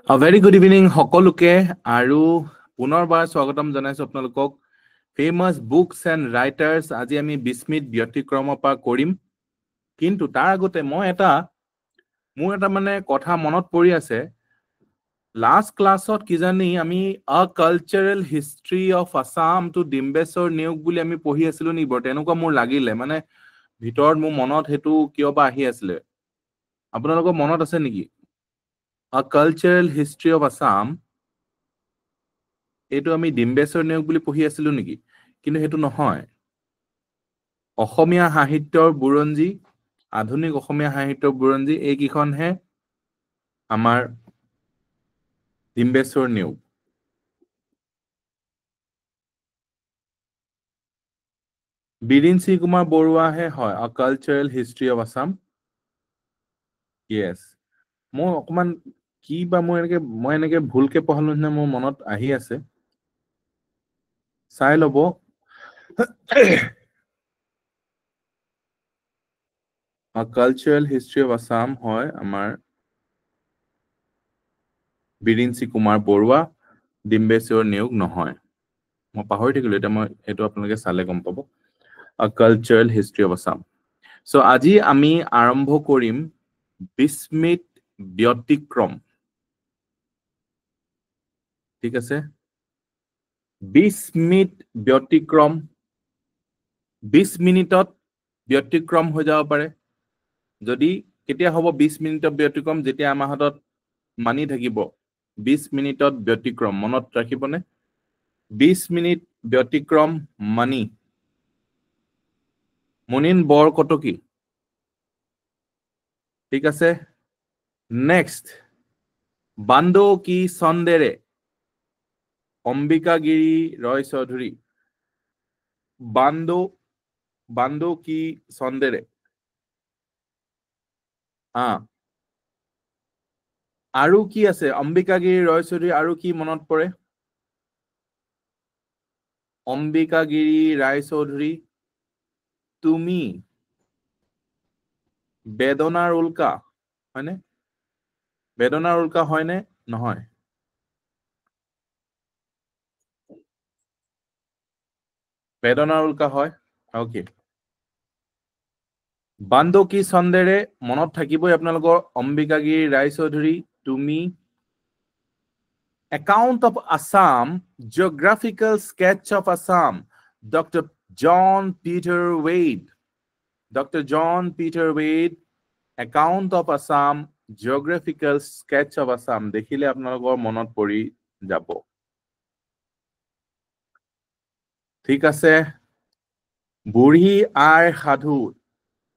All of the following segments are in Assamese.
A very good evening সকলোকে আৰু পুনৰবাৰ স্বাগতম জনাইছো আপোনালোকক ফেমাস বুকস এন্ড ৰাইটাৰ্স আজি আমি 20 মিনিট ব্যতিক্ৰমৰ পৰা কৰিম কিন্তু তাৰ আগতে মোৰ এটা মানে কথা মনত পৰি আছে লাষ্ট ক্লাছত কিজানি আমি a cultural history of Assam to Dimbeswar Neog বুলি আমি পঢ়ি আছিলো নি বৰ তেনেকুৱা মোৰ লাগিলে মানে ভিতৰত মোৰ মনত হেতু কিয়বা আহি আছিল আপোনালোকৰ মনত আছে নেকি A Cultural History of Assam এইটো আমি ডিম্বেশ্বৰ নিয়োগ বুলি পঢ়ি আছিলো নেকি কিন্তু হেতু নহয় অসমীয়া সাহিত্যৰ বুৰঞ্জী আধুনিক অসমীয়া সাহিত্যৰ বুৰঞ্জী এই কিখনহে আমাৰ ডিম্বেশ্বৰ নিয়োগ বীৰেন সি কুমাৰ বৰুৱাহে হয় A Cultural History of Assam yes মই অকমান কি বা মই এনেকে ভুলকে পঢ়ালো না মোৰ মনত আহি আছে চাই লব A Cultural History of Assam হয় আমাৰ বীৰেন সি কুমাৰ বৰুৱা ডিম্বেশ্বৰ নিয়োগ নহয় মই পাহৰি থাকিলো এটা মই এটো আপোনালোকে চালে গম পাব A Cultural History of Assam so আজি আমি আৰম্ভ কৰিম 20 মিনিট ব্যতিক্ৰম ঠিক আছে 20 মিনিট ব্যতিক্ৰম 20 মিনিটত ব্যতিক্ৰম হৈ যাব পাৰে যদি কেতিয়া হ'ব 20 মিনিটৰ ব্যতিক্ৰম যেতিয়া আমাৰ হাতত মানি থাকিব 20 মিনিটত ব্যতিক্ৰম মনত ৰাখিবনে 20 মিনিট ব্যতিক্ৰম মানি মুনিন বৰকটকী ঠিক আছে নেক্সট বান্দো কি সন্দেৰে অম্বিকাগিৰি ৰয় চৌধুৰী বান্দো কি সন্দেৰে আৰু কি আছে অম্বিকাগিৰি ৰয় চৌধুৰী আৰু কি মনত পৰে অম্বিকাগিৰি ৰায় চৌধুৰী তুমি বেদনাৰ উল্কা হয়নে বেদনাৰ উল্কা হয়নে নহয় বেদনাৰ উল্কা হয় ওকে বান্দো কি সন্দেৰে মনত থাকিবই আপোনালোকৰ অম্বিকাগিৰি ৰায় চৌধুৰী তুমি Account of Assam, Geographical Sketch of Assam, Dr. John Peter Wade. Dr. John Peter Wade, Account of Assam, Geographical Sketch of Assam. দেখিলে আপোনালোকৰ মনত পৰি যাব ঠিক আছে বুঢ়ী আই সাধু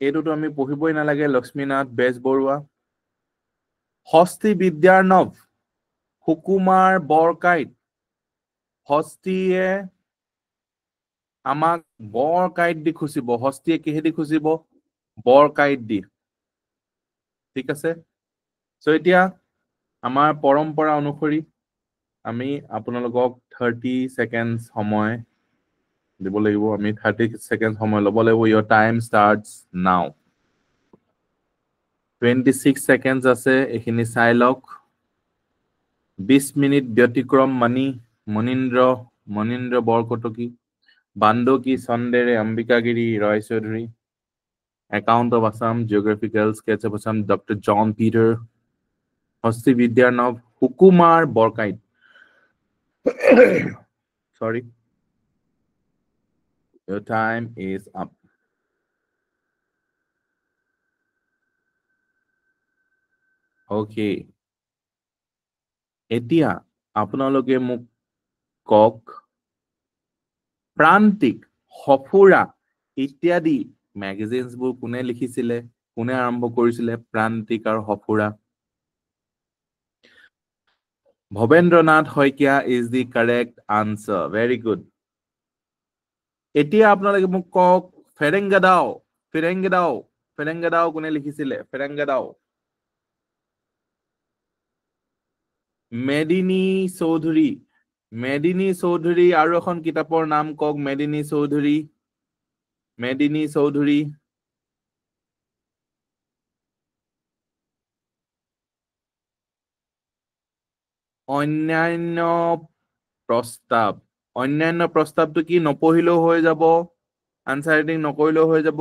এইটোতো আমি পঢ়িবই নালাগে লক্ষ্মীনাথ বেজবৰুৱা হস্তি বিদ্যাৰ্ণৱ সুকুমাৰ বৰকাইত হস্তিয়ে আমাক বৰকাইত দি খুচিব হস্তিয়ে কিহেদি খুচিব বৰকাইত দি ঠিক আছে সো এতিয়া আমাৰ পৰম্পৰা অনুসৰি আমি আপোনালোকক 30 সেকেন্ডস সময় দিব লাগিব আমি 30 সেকেন্ডস সময় ল'ব লাগিব your time starts now 26 seconds আছে এখিনি চাই লওক 20 মিনিট ব্যতিক্ৰম মানি মনিন্দ্ৰ বৰকটকী বান্দো কি সন্দেৰে অম্বিকাগিৰি ৰয় Choudhury Account of Assam, Geographical Sketch of Assam, Dr. John Peter, Hasti Vidyanov, Hukumar Borkait. Sorry. Your time is up. Okay. এতিয়া আপোনালোকে মোক কক প্ৰান্তিক সফুৰা ইত্যাদি ম্যাগাজিনস বোৰ কোনে লিখিছিলে কোনে আৰম্ভ কৰিছিলে প্ৰান্তিক আৰু সফুৰা Bhabendranath Saikia is the correct answer very good এতিয়া আপোনালোকে মোক কক ফেৰেংগাদাও কোনে লিখিছিলে ফেৰেংগাদাও মেদিনী চৌধুৰী আৰু এখন কিতাপৰ নাম কক মেদিনী চৌধুৰী অন্যান্য প্ৰস্তাৱ অন্যান্য প্ৰস্তাৱটো কি নপঢ়িলেও হৈ যাব আনসাৰ ৰাইটিং নকৰিলেও হৈ যাব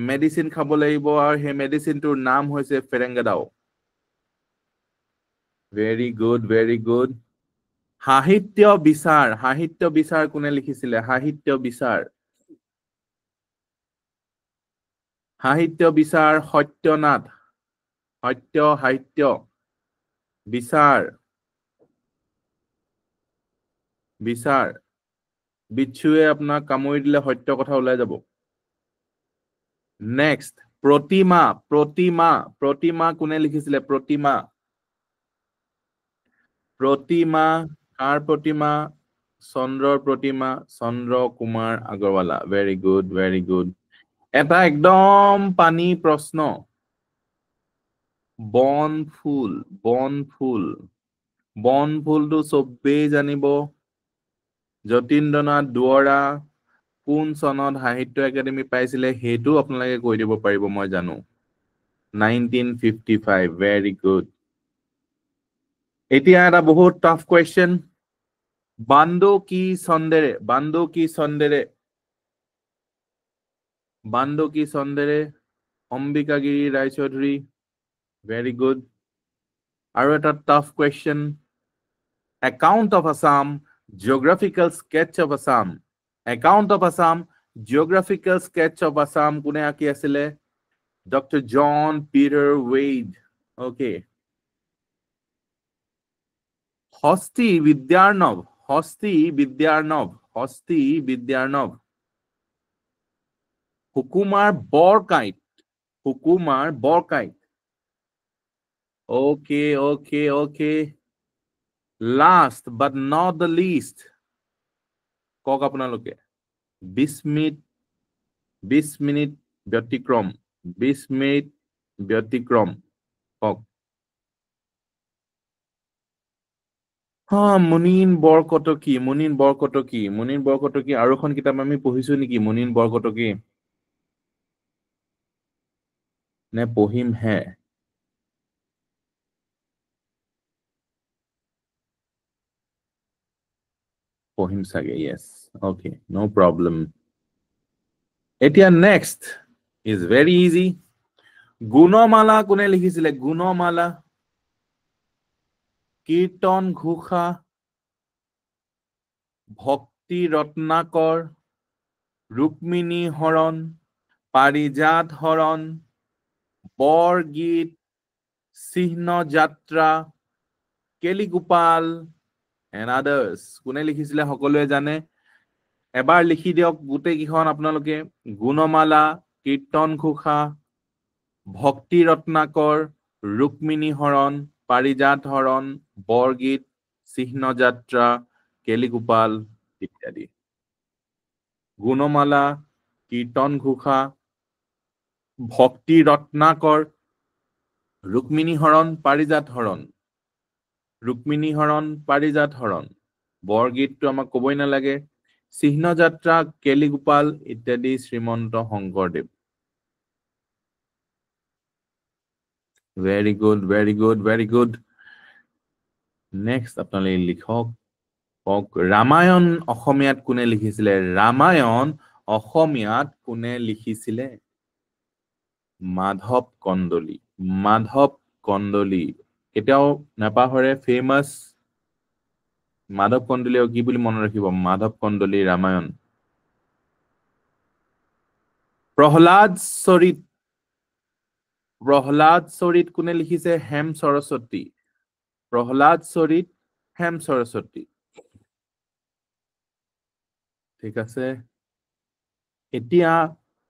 মেডিসিন খাব লাগিব আৰু সেই মেডিসিনটোৰ নাম হৈছে ফেৰেঙ্গাদাও ভেৰি গুড সাহিত্য বিচাৰ কোনে লিখিছিলে সাহিত্য বিচাৰ সত্যনাথ সাহিত্য বিচাৰ বিচ্ছুৱে আপোনাক কামুৰি দিলে সত্য কথা ওলাই যাব নেক্সট প্ৰতিমা কোনে লিখিছিলে প্ৰতিমা কাৰ প্ৰতিমা চন্দ্ৰৰ প্ৰতিমা চন্দ্ৰ কুমাৰ আগৰৱালা ভেৰি গুড এটা একদম পানী প্ৰশ্ন বনফুলটো চবেই জানিব যতীন্দ্ৰনাথ দুৱৰা কোন চনত সাহিত্য একাডেমি পাইছিলে সেইটো আপোনালোকে কৈ দিব পাৰিব মই জানো 1955 ভেৰি গুড এতিয়া এটা বহুত টাফ কোৱেশ্চন বান্দো কি চন্দেৰে অম্বিকাগিৰি ৰায়চৌধুৰী ভেৰি গুড আৰু এটা tough question account of Assam geographical sketch of Assam কোনে আঁকি আছিলে doctor John Peter Wade okay Hastividyarnava Sukumar Barkaith okay last but not the list কক আপোনালোকে 20 মিনিট ব্যতিক্ৰম কক মুনীন বৰকটকী আৰু এখন কিতাপ আমি পঢ়িছো নেকি মুনীন বৰকটকী নে পঢ়িম হে পঢ়িম চাগে yes okay no problem এতিয়া next is very easy Gunamala কোনে লিখিছিলে কীৰ্তন ঘোষা ভক্তি ৰত্নাকৰ ৰুক্মিণী হৰণ পাৰিজাত হৰণ বৰগীত চিহ্ন যাত্ৰা কেলিগোপাল and others কোনে লিখিছিলে সকলোৱে জানে এবাৰ লিখি দিয়ক গোটেই কিখন আপোনালোকে গুণমালা কীৰ্তন ঘোষা ভক্তি ৰত্নাকৰ ৰুক্মিণী হৰণ পাৰিজাত হৰণ বৰগীত চিহ্ন যাত্ৰা কেলিগোপাল ইত্যাদি গুণমালা কীৰ্তন ঘোষা ভক্তি ৰত্নাকৰ ৰুক্মিণী হৰণ পাৰিজাত হৰণ বৰগীতটো আমাক কবই নালাগে চিহ্ন যাত্ৰা কেলিগোপাল ইত্যাদি Srimanta Sankardev very good next আপোনালোকে লিখক ৰামায়ণ অসমীয়াত কোনে লিখিছিলে মাধৱ কন্দলী এতিয়াও নাপাহৰে ফেমাস মাধৱ কন্দলী কি বুলি মনত ৰাখিব মাধৱ কন্দলী ৰামায়ণ প্ৰহ্লাদ চৰিত কোনে লিখিছে হেম সৰস্বতী ঠিক আছে এতিয়া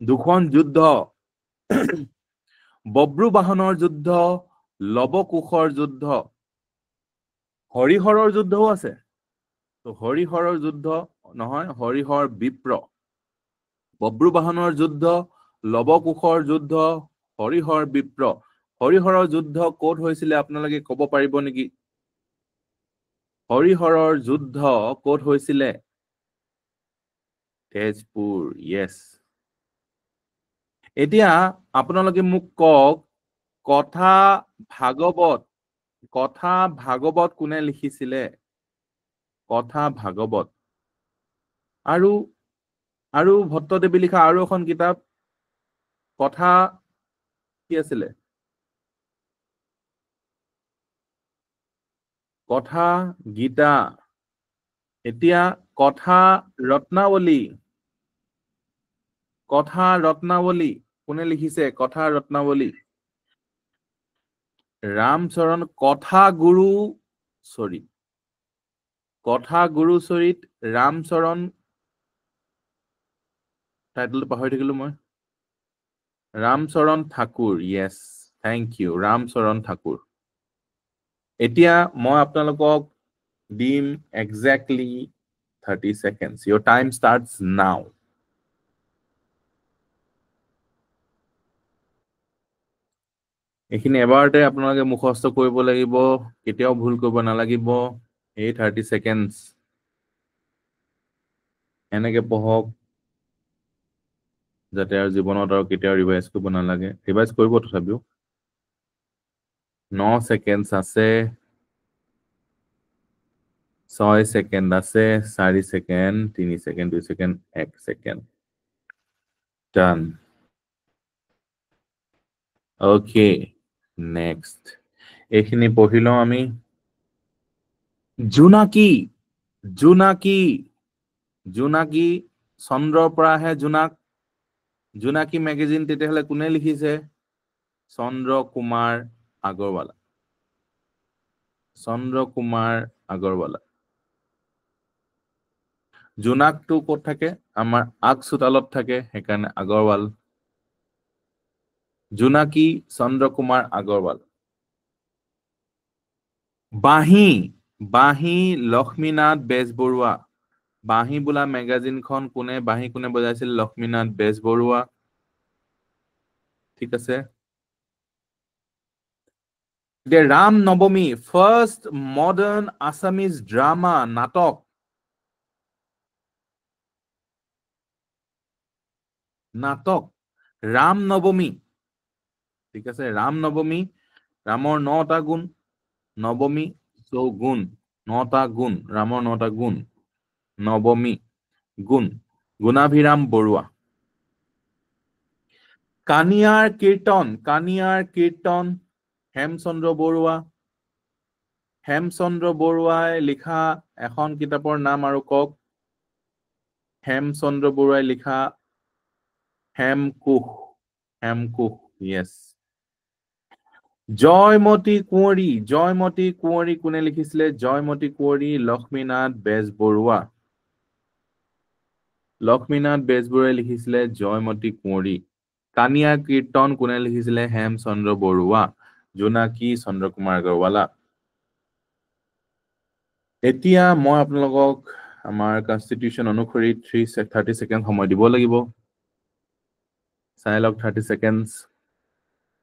দুখন যুদ্ধ বব্ৰুবাহনৰ যুদ্ধ লৱকুশৰ যুদ্ধ হৰিহৰৰ যুদ্ধও আছে তো হৰিহৰৰ যুদ্ধ নহয় হৰিহৰ বিপ্ৰ বব্ৰুবাহনৰ যুদ্ধ লৱকুশৰ যুদ্ধ হৰিহৰ বিপ্ৰ হৰিহৰৰ যুদ্ধ ক'ত হৈছিলে আপোনালোকে ক'ব পাৰিব নেকি হৰিহৰৰ যুদ্ধ ক'ত হৈছিলে তেজপুৰ yes এতিয়া আপোনালোকে মোক কক কথা ভাগৱত কথা ভাগৱত কোনে লিখিছিলে? কথা ভাগৱত। আৰু আৰু ভট্টদেৱী লিখা আৰু এখন কিতাপ কথা কি আছিলে? কথা গীতা। এতিয়া কথা ৰত্নাৱলী। কথা ৰত্নাৱলী কোনে লিখিছে? কথা ৰত্নাৱলী। ৰামচৰণ কথা গুৰু চৰিত। কথা গুৰু চৰিত ৰামচৰণ, টাইটেলটো পাহৰি থাকিলো মই। ৰামচৰণ ঠাকুৰ, য়েছ, থেংক ইউ, ৰামচৰণ ঠাকুৰ। এতিয়া মই আপোনালোকক দিম exactly 30 seconds. Your time starts now. এইখিনি এবাৰতে আপোনালোকে মুখস্থ কৰিব লাগিব, কেতিয়াও ভুল কৰিব নালাগিব। এই 30 seconds এনেকে পঢ়ক যাতে আৰু জীৱনত আৰু কেতিয়াও ৰিভাইজ কৰিব নালাগে। ৰিভাইজ কৰিব তথাপিও। 9 seconds আছে, 6 সেকেন্ড আছে, 4 সেকেন্ড, 3 সেকেন্ড, 2 সেকেন্ড, 1 সেকেন্ড। ডান। ওকে, নেক্সট এইখিনি পঢ়ি লওঁ আমি। জোনাকী। জোনাকী। জোনাকী চন্দ্ৰৰ পৰা আহে জোনাক। জোনাকী মেগাজিন তেতিয়াহ'লে কোনে লিখিছে? চন্দ্ৰ কুমাৰ আগৰৱালা। চন্দ্ৰ কুমাৰ আগৰৱালা। জোনাকটো ক'ত থাকে? আমাৰ আগ চোতালত থাকে, সেইকাৰণে আগৰৱাল। জোনাকী চন্দ্ৰ কুমাৰ আগৰৱাল। বাঁহী। বাঁহী লক্ষ্মীনাথ বেজবৰুৱা। বাঁহী বোলা মেগাজিনখন বাঁহী কোনে বজাইছিল? লক্ষ্মীনাথ বেজবৰুৱা। ঠিক আছে। ৰাম নৱমী, ফাৰ্ষ্ট মডাৰ্ণ আছামিজ ড্ৰামা, নাটক। নাটক ৰাম নৱমী। ঠিক আছে, ৰাম নৱমী। ৰামৰ 9টা গুণ, নৱমী গুণ, 9টা গুণ, ৰামৰ 9টা গুণ, নৱমী গুণ। গুণাভিৰাম বৰুৱা। কানিয়াৰ কীৰ্তন। কানিয়াৰ কীৰ্তন হেমচন্দ্ৰ বৰুৱা। হেমচন্দ্ৰ বৰুৱাই লিখা এখন কিতাপৰ নাম আৰু কওক। হেমচন্দ্ৰ বৰুৱাই লিখা হেমকোষ। হেমকোষ, য়েছ। জয়মতী কুঁৱৰী। জয়মতী কুঁৱৰী কোনে লিখিছিলে? জয়মতী কুঁৱৰী লক্ষ্মীনাথ বেজবৰুৱা। লক্ষ্মীনাথ বেজবৰুৱাই লিখিছিলে জয়মতী কুঁৱৰী। কানিয়া কীৰ্তন কোনে লিখিছিলে? হেমচন্দ্ৰ বৰুৱা। জোনাকী চন্দ্ৰ কুমাৰ আগৰৱালা। এতিয়া মই আপোনালোকক আমাৰ কনষ্টিটিউশ্যন অনুসৰি 30 ছেকেণ্ড সময় দিব লাগিব। চাই লওক 30 ছেকেণ্ডছ।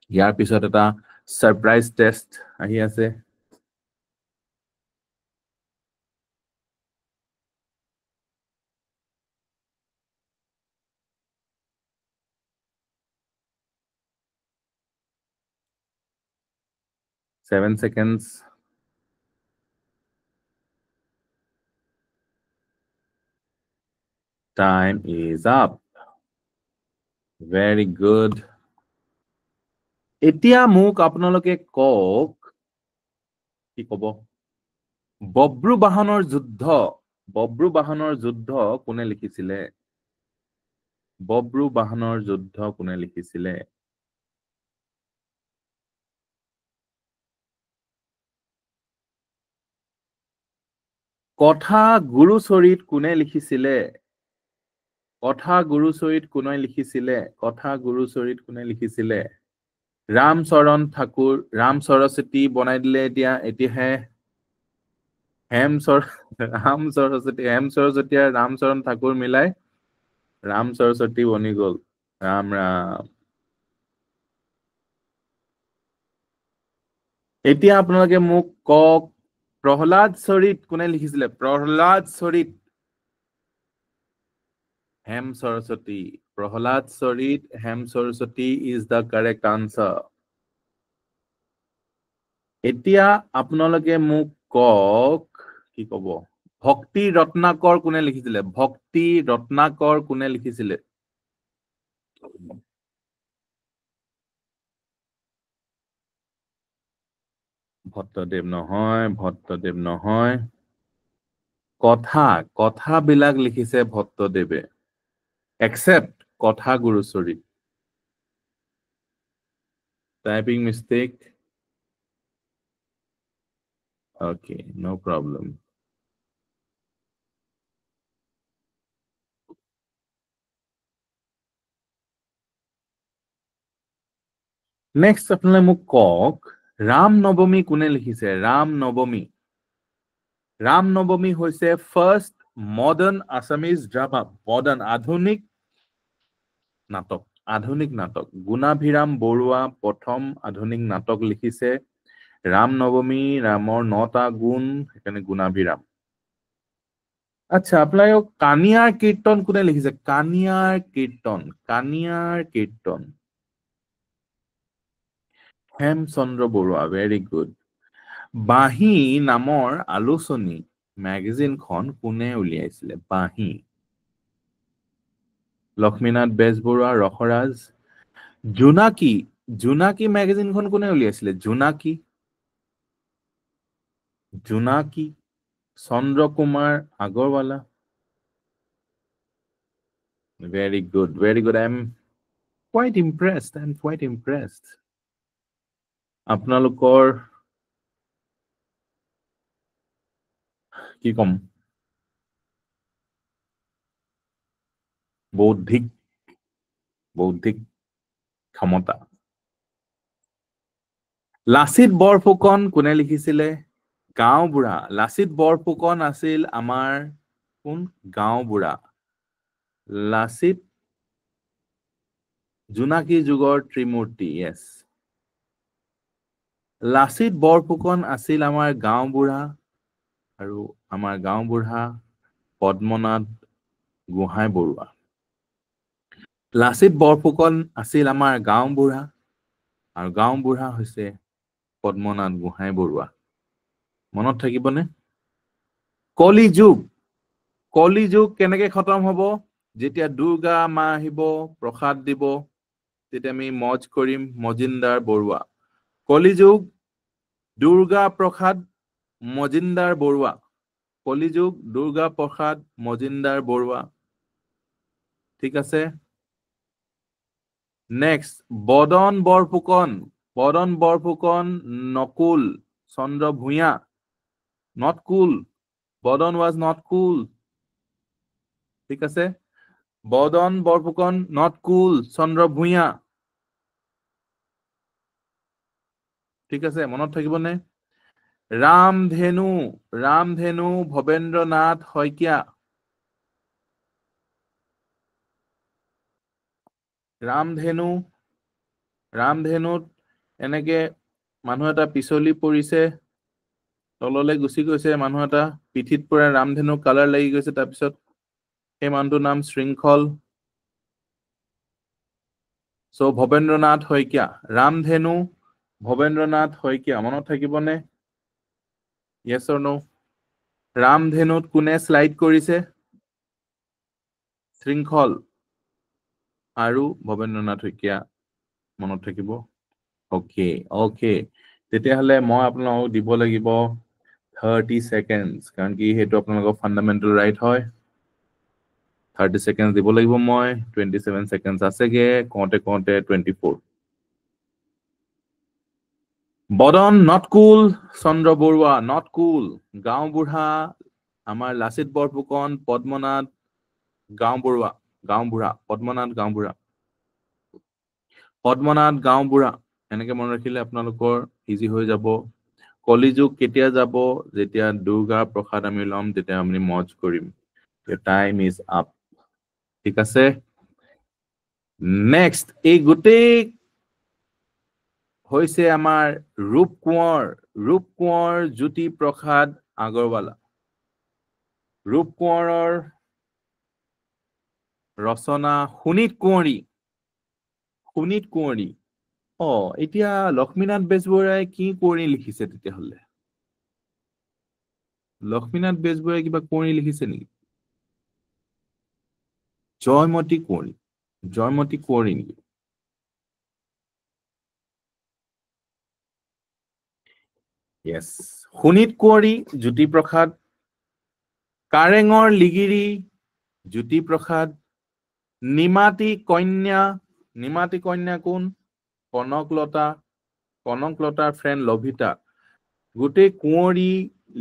ইয়াৰ পিছত এটা সাৰপ্ৰাইজ টেষ্ট আহি আছে। Seven seconds. Time is up. Very good. এতিয়া মোক আপোনালোকে কওক, কি কব? বব্ৰুবাহনৰ যুদ্ধ। বব্ৰুবাহনৰ যুদ্ধ কোনে লিখিছিলে? বব্ৰুবাহনৰ যুদ্ধ কোনে লিখিছিলে? কথা গুৰুচৰিত কোনে লিখিছিলে? কথা গুৰুচৰিত কোনে লিখিছিলে? কথা গুৰুচৰিত কোনে লিখিছিলে? ৰামচৰণ ঠাকুৰ। ৰাম সৰস্বতী বনাই দিলে এতিয়াহে। ৰাম সৰস্বতী, হেম সৰস্বতী আৰু ৰামচৰণ ঠাকুৰ মিলাই ৰাম সৰস্বতী বনি গল। ৰাম ৰাম। এতিয়া আপোনালোকে মোক কওক, প্ৰহ্লাদ চৰিত কোনে লিখিছিলে? প্ৰহ্লাদ চৰিত। হেম সৰস্বতী। প্ৰহ্লাদ চৰিত Hem Saraswati is the correct answer. এতিয়া আপোনালোকে মোক কক কি কব ভক্তি ৰত্নাকৰ কোনে লিখিছিলে ভক্তি ৰত্নাকৰ কোনে লিখিছিলে ভট্টদেৱ নহয় কথাবিলাক লিখিছে ভট্টদেৱে except কথা গুৰুচৰিত typing mistake okay no problem next আপোনালোকে মোক কক ৰাম নৱমী কোনে লিখিছে ৰাম নৱমী হৈছে first modern Assamese drama modern আধুনিক নাটক গুণাভিৰাম বৰুৱা প্ৰথম আধুনিক নাটক লিখিছে ৰাম নৱমী ৰামৰ 9টা গুণ সেইকাৰণে গুণাভিৰাম আচ্ছা আপোনালোক কানিয়াৰ কীৰ্তন কোনে লিখিছে কানিয়াৰ কীৰ্তন হেমচন্দ্ৰ বৰুৱা ভেৰি গুড বাঁহী নামৰ আলোচনী মেগাজিনখন কোনে উলিয়াইছিলে বাঁহী লক্ষ্মীনাথ বেজবৰুৱা ৰসৰাজ জোনাকী মেগাজিনখন কোনে উলিয়াইছিলে Jonaki Chandra Kumar Agarwala very good I am quite impressed আপোনালোকৰ কি কম বৌদ্ধিক ক্ষমতা লাচিত বৰফুকন কোনে লিখিছিলে গাঁওবুঢ়া লাচিত বৰফুকন আছিল আমাৰ কোন গাঁওবুঢ়া লাচিত জোনাকী যুগৰ ত্ৰিমূৰ্তি yes লাচিত বৰফুকন আছিল আমাৰ গাঁওবুঢ়া আৰু আমাৰ গাঁওবুঢ়া পদ্মনাথ গোহাঁই বৰুৱা লাচিত বৰফুকন আছিল আমাৰ গাঁওবুঢ়া আৰু গাঁওবুঢ়া হৈছে পদ্মনাথ গোহাঁই বৰুৱা মনত থাকিবনে কলিযুগ কেনেকে খতম হ'ব যেতিয়া দুৰ্গা মা আহিব প্ৰসাদ দিব তেতিয়া আমি মজ কৰিম মজিন্দাৰ বৰুৱা কলিযুগ দুৰ্গা প্ৰসাদ মজিন্দাৰ বৰুৱা কলিযুগ দুৰ্গা প্ৰসাদ মজিন্দাৰ বৰুৱা ঠিক আছে next Badan Borphukan Nakul Chandra Bhuyan not cool Badan was not cool ঠিক আছে বদন বৰফুকন not cool চন্দ্ৰ ভূঞা ঠিক আছে মনত থাকিবনে ৰামধেনু ভবেন্দ্ৰনাথ শইকীয়া ৰামধেনুত এনেকে মানুহ এটা পিছলি পৰিছে তললৈ গুচি গৈছে মানুহ এটা পিঠিত পৰা ৰামধেনু কালাৰ লাগি গৈছে তাৰপিছত সেই মানুহটোৰ নাম শৃংখল সো ভবেন্দ্ৰনাথ শইকীয়া ৰামধেনু ভবেন্দ্ৰনাথ শইকীয়া মনত থাকিবনে yes or no ৰামধেনুত কোনে স্লাইড কৰিছে শৃংখল আৰু ভবেন্দ্ৰনাথ শইকীয়া মনত থাকিব ওকে তেতিয়াহলে মই আপোনালোকক দিব লাগিব 30 seconds কাৰণ কি হেতু আপোনালোকৰ ফান্ডামেন্টাল ৰাইট হয় 30 seconds দিব লাগিব মই 27 seconds আছেগে কোতে 24 বদন not cool Chandra Barua not cool গাঁওবুঢ়া আমাৰ লাচিত বৰফুকন পদ্মনাথ গাঁওবুঢ়া পদ্মনাথ গাঁওবুঢ়া এনেকে মনত ৰাখিলে আপোনালোকৰ ইজি হৈ যাব কলিযুগ কেতিয়া যাব যেতিয়া দুৰ্গা প্ৰসাদ আমি লম তেতিয়া আমি মজ কৰিম টাইম ইজ আপ ঠিক আছে নেক্সট এই গোটেই হৈছে আমাৰ ৰূপকোঁৱৰ জ্যোতি প্ৰসাদ আগৰৱালা ৰূপকোঁৱৰৰ ৰচনা সুনীত কুঁৱৰী এতিয়া লক্ষ্মীনাথ বেজবৰুৱাই কি কৰি লিখিছে তেতিয়াহ'লে লক্ষ্মীনাথ বেজবৰুৱাই কিবা কৰি লিখিছে নেকি জয়মতী কুঁৱৰী নেকি Yes. শোণিত কুঁৱৰী জ্যোতিপ্ৰসাদ কাৰেঙৰ লিগিৰি জ্যোতিপ্ৰসাদ নিমাতী কন্যা কোন কনকলতাৰ ফ্ৰেণ্ড লভিতা গোটেই কুঁৱৰী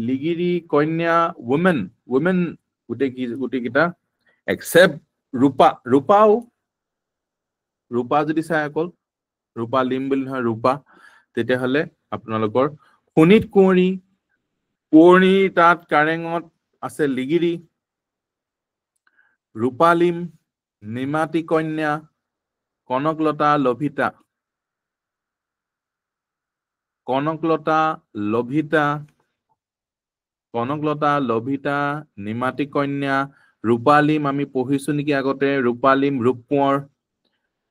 লিগিৰি কন্যা women গোটেইকেইটা except ৰূপা যদি চাই অকল ৰূপা লিম বুলি নহয় ৰূপা তেতিয়াহ'লে আপোনালোকৰ শোণিত কুঁৱৰী তাত কাৰেঙত আছে লিগিৰি ৰূপালিম নিমাতী কন্যা কনকলতা লভিতা নিমাতী কন্যা ৰূপালিম আমি পঢ়িছো নেকি আগতে ৰূপালিম ৰূপ কোঁৱৰ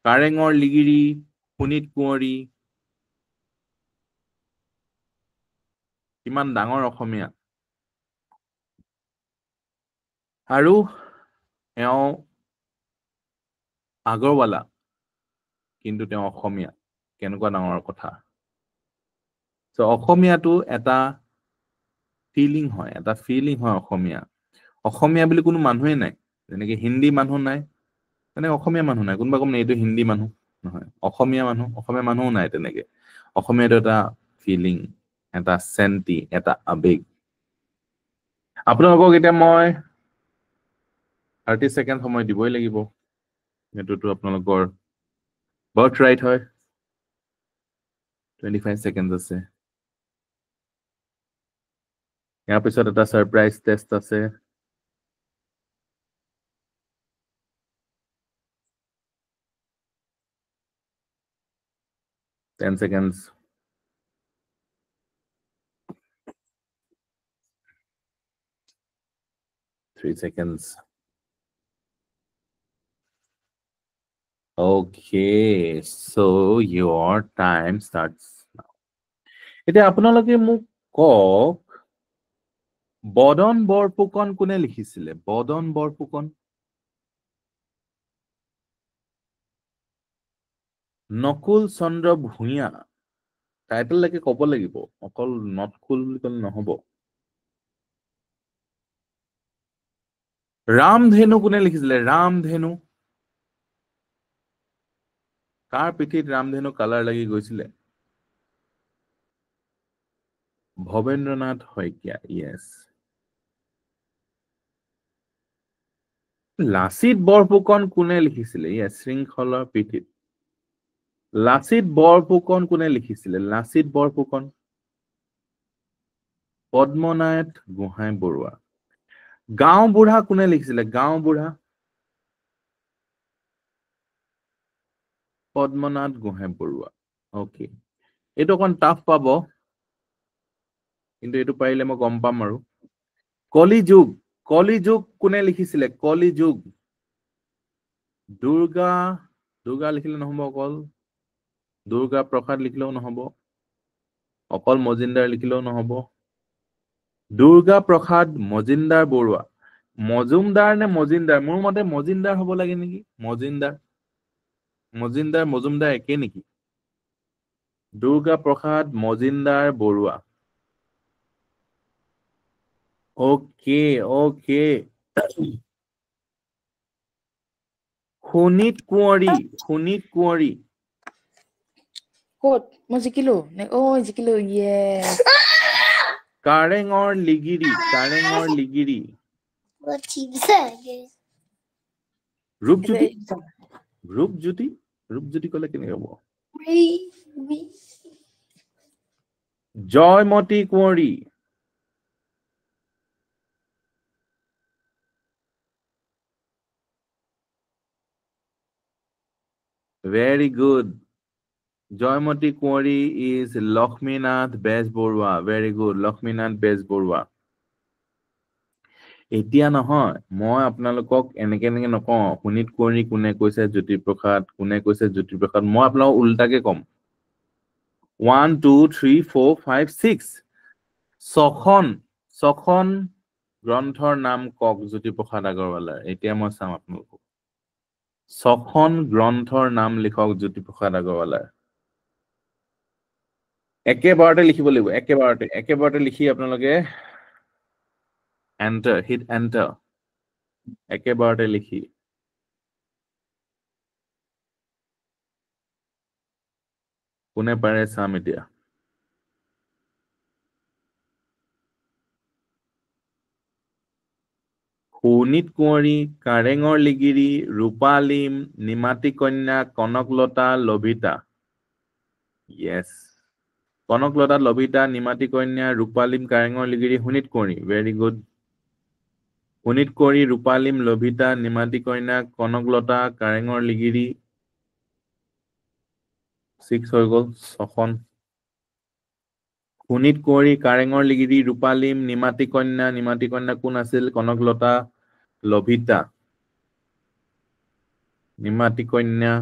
কাৰেঙৰ লিগিৰি শোণিত কুঁৱৰী কিমান ডাঙৰ অসমীয়া আৰু এওঁ আগৰৱালা কিন্তু তেওঁ অসমীয়া কেনেকুৱা ডাঙৰ কথা সো অসমীয়াটো এটা ফিলিং হয় অসমীয়া বুলি কোনো মানুহে নাই যেনেকৈ হিন্দী মানুহ নাই তেনেকৈ অসমীয়া মানুহ নাই কোনোবা কম এইটো হিন্দী মানুহ নহয় অসমীয়া মানুহও নাই তেনেকৈ অসমীয়াটো এটা ফিলিং এটা চেন্টি এটা আবেগ আপোনালোকক এতিয়া মই 30 সেকেন্ড সময় দিবই লাগিব এটোটো আপোনালোকৰ বাৰ্থ ৰাইট হয় 25 সেকেন্ড আছে ইয়াৰ পিছত এটা সাৰপ্ৰাইজ টেষ্ট আছে Ten seconds. Three seconds. Okay, so your time starts now. এতিয়া আপোনালোকে মোক কওক বদন বৰফুকন কোনে লিখিছিলে বদন বৰফুকন নকুল চন্দ্ৰ ভূঞা টাইটেল লৈকে ক'ব লাগিব অকল নটকুল বুলি ক'লে নহ'ব ৰামধেনু কোনে লিখিছিলে ৰামধেনু কাৰ পিঠিত ৰামধেনু কালাৰ লাগি গৈছিলে ভবেন্দ্ৰনাথ শইকীয়া yes লাচিত বৰফুকন কোনে লিখিছিলে yes শৃংখলাৰ পিঠিত লাচিত বৰফুকন কোনে লিখিছিলে লাচিত বৰফুকন পদ্মনাথ গোহাঁই বৰুৱা গাঁও বুঢ়া কোনে লিখিছিলে গাঁও বুঢ়া পদ্মনাথ গোহাঁই বৰুৱা ওকে এইটো অকন টাফ পাব কিন্তু এইটো পাৰিলে মই গম পাম আৰু কলিযুগ কোনে লিখিছিলে কলিযুগ দুৰ্গা লিখিলে নহব অকল দুৰ্গা প্ৰসাদ লিখিলেও নহব অকল মজিন্দাৰ লিখিলেও নহব দুৰ্গা প্ৰসাদ মজিন্দাৰ বৰুৱা মজুমদাৰ নে মজিন্দাৰ মোৰ মতে মজিন্দাৰ হ'ব লাগে নেকি মজুমদাৰ একে নেকি দুৰ্গা প্ৰসাদ মজিন্দাৰ বৰুৱা ওকে শোণিত কুঁৱৰী ক'ত মই জিকিলো জিকিলো ইয়েস কাৰেঙৰ লিগিৰি ৰূপজ্যোতি কলে কেনেকে হ'ব জয়মতী কুঁৱৰী very good জয়মতী কুঁৱৰী is Lakshminath Bezbaroa very good Lakshminath Bezbaroa এতিয়া নহয় মই আপোনালোকক এনেকে নকওঁ শোণিত কুঁৱৰী কোনে কৈছে জ্যোতিপ্ৰসাদ মই আপোনালোকক উল্টাকে কম 1 2 3 4 5 6 ছখন গ্ৰন্থৰ নাম কওক জ্যোতিপ্ৰসাদ আগৰৱালাৰ এতিয়া মই চাম আপোনালোকক ছখন গ্ৰন্থৰ নাম লিখক জ্যোতিপ্ৰসাদ আগৰৱালাৰ একেবাৰতে লিখিব লাগিব একেবাৰতে লিখি আপোনালোকে এন্টাৰ হিট এন্টাৰ একেবাৰতে লিখি কোনে পাৰে চাম এতিয়া সুনীত কুঁৱৰী কাৰেঙৰ লিগিৰি ৰূপালীম নিমাতী কন্যা কনকলতা লভিতা yes কনকলতা লভিতা নিমাতী কন্যা ৰূপালীম কাৰেঙৰ লিগিৰি সুনীত কুঁৱৰী very good সুনীত কুঁৱৰী ৰূপালীম লভিতা নিমাতী কন্যা কনকলতা কাৰেঙৰ লিগিৰি 6 হৈ গ'ল ছখন সুনীত কুঁৱৰী কাৰেঙৰ লিগিৰি ৰূপালীম নিমাতী কন্যা কোন আছিল কনকলতা লভিতা নিমাতী কন্যা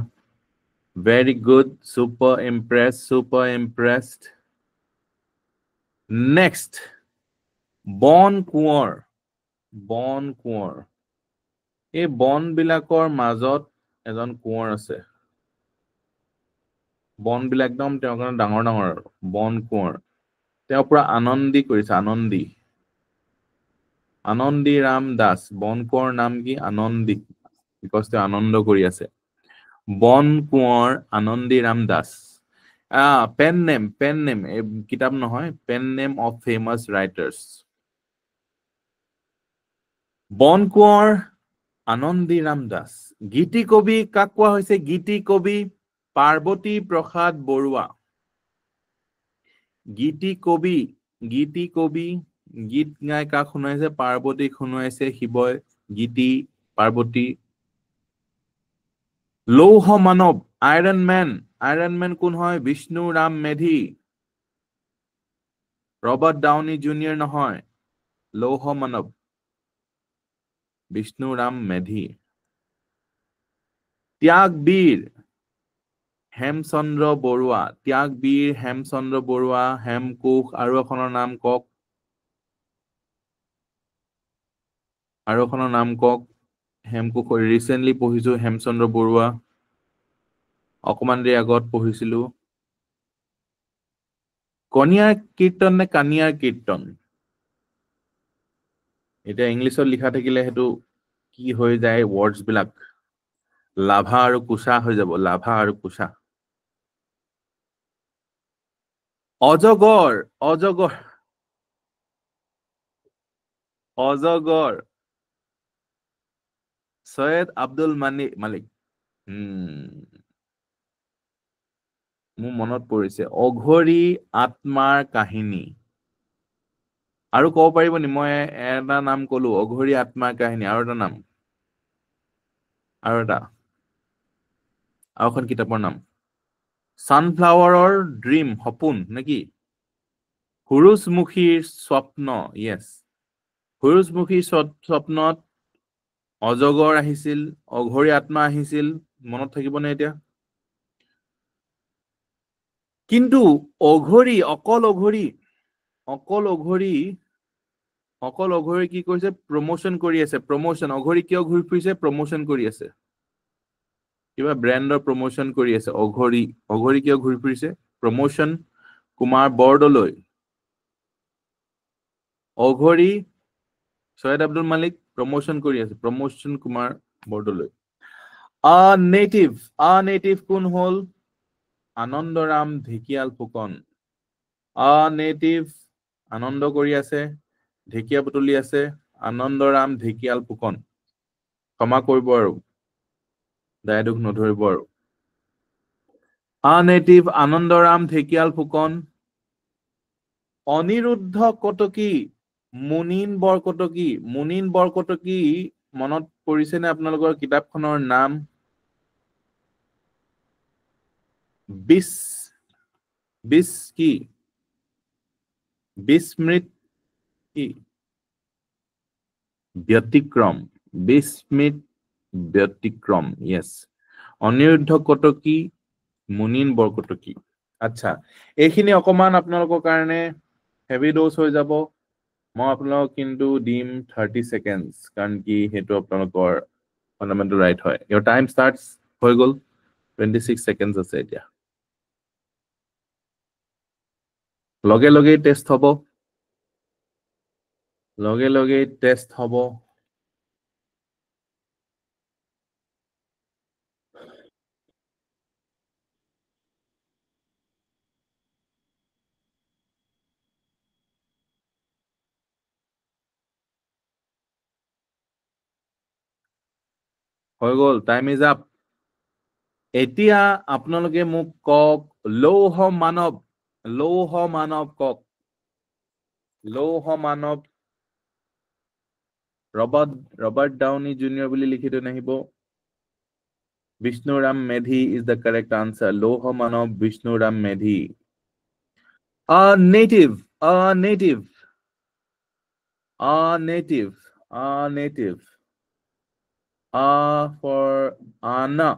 very good super impressed next বন কোঁৱৰ এই বন বিলাকৰ মাজত এজন কোঁৱৰ আছে বন বিলাক একদম তেওঁৰ কাৰণে ডাঙৰ বন কোঁৱৰ তেওঁ পুৰা আনন্দী কৰিছে আনন্দী ৰাম দাস বন কোঁৱৰ নাম কি আনন্দী বিকজ তেওঁ আনন্দ কৰি আছে বন কোঁৱৰ আনন্দী ৰাম দাস পেন নেম কিতাপ নহয় pen name of famous writers Bon Konwar Anandi Ram Das গীতি কবি কাক কোৱা হৈছে গীতি কবি পাৰ্বতী প্ৰসাদ বৰুৱা গীতি কবি গীত গাই কাক শুনাইছে পাৰ্বতীক শুনাইছে শিৱই গীতি পাৰ্বতী লৌহ মানৱ আইৰন মেন কোন হয় Bishnu Ram Medhi Robert Downey junior নহয় লৌহ মানৱ বিষ্ণু ৰাম মেধি ত্যাগবীৰ হেমচন্দ্ৰ বৰুৱা হেমকোষ আৰু এখনৰ নাম কওক হেমকোষ ৰিসেন্টলি পঢ়িছো হেমচন্দ্ৰ বৰুৱা অকমান দেৰি আগত পঢ়িছিলো কনিয়াৰ কীৰ্তন নে কানিয়াৰ কীৰ্তন এতিয়া ইংলিছত লিখা থাকিলে হেতু কি হৈ যায় ওয়াৰ্ডস বিলাক লাভা আৰু কুশা হৈ যাব অজগৰ সৈয়দ আব্দুল মালিক মোৰ মনত পৰিছে অঘৰী আত্মাৰ কাহিনী আৰু ক'ব পাৰিব নি মই এটা নাম কলো অঘৰী আত্মাৰ কাহিনী আৰু এটা নাম আৰু এখন কিতাপৰ নাম সানফ্লাৱাৰৰ ড্ৰিম সপোন নেকি হুৰুজমুখীৰ স্বপ্ন yes হুৰুজমুখীৰ স্বপ্নত অজগৰ আহিছিল অঘৰী আত্মা আহিছিল মনত থাকিবনে এতিয়া কিন্তু অকল অঘৰী কি কৰিছে প্ৰমোশন কৰি আছে অঘৰী কিয় ঘূৰি ফুৰিছে প্ৰমোশন কৰি আছে কিবা ব্ৰ্যান্ডৰ প্ৰমোশন কৰি আছে অঘৰী কিয় ঘূৰি ফুৰিছে প্ৰমোশন কুমাৰ বৰদলৈ অঘৰী সৈয়দ আব্দুল মালিক প্ৰমোশন কৰি আছে প্ৰমোশন কুমাৰ বৰদলৈ নেটিভ কোন হল আনন্দৰাম ঢেকিয়াল ফুকন নেটিভ আনন্দ কৰি আছে ঢেকিয়া বুটলি আছে আনন্দৰাম ঢেকিয়াল ফুকন ক্ষমা কৰিব আৰু দায়দুখ নধৰিব আৰু নেটিভ আনন্দৰাম ঢেকিয়াল ফুকন অনিৰুদ্ধ কটকী মুনিন বৰকটকী মনত পৰিছে নে আপোনালোকৰ কিতাপখনৰ নাম বিস্মৃত কি ব্যতিক্ৰম yes অনিৰুদ্ধ কটকী মুনিন বৰকটকী আচ্ছা এইখিনি অকমান আপোনালোকৰ কাৰণে হেভি ডোজ হৈ যাব মই আপোনালোকক কিন্তু দিম 30 সেকেন্ডস কাৰণ কি হেতু আপোনালোকৰ ফান্ডামেন্টাল ৰাইট হয় your time starts হৈ গল 26 seconds আছে এতিয়া লগে লগে টেস্ট হ'ব লগে লগে টেস্ট হ'ব হৈ গল টাইম ইজ আপ এতিয়া আপোনালোকে মোক কক লৌহ মানৱ কক লৌহ মানৱ ৰবাৰ্ট ডাউনি জুনিয়ৰ বুলি লিখি থৈ নাহিব Vishnuram Medhi is the correct answer লৌহ মানৱ Vishnuram Medhi a native for Anna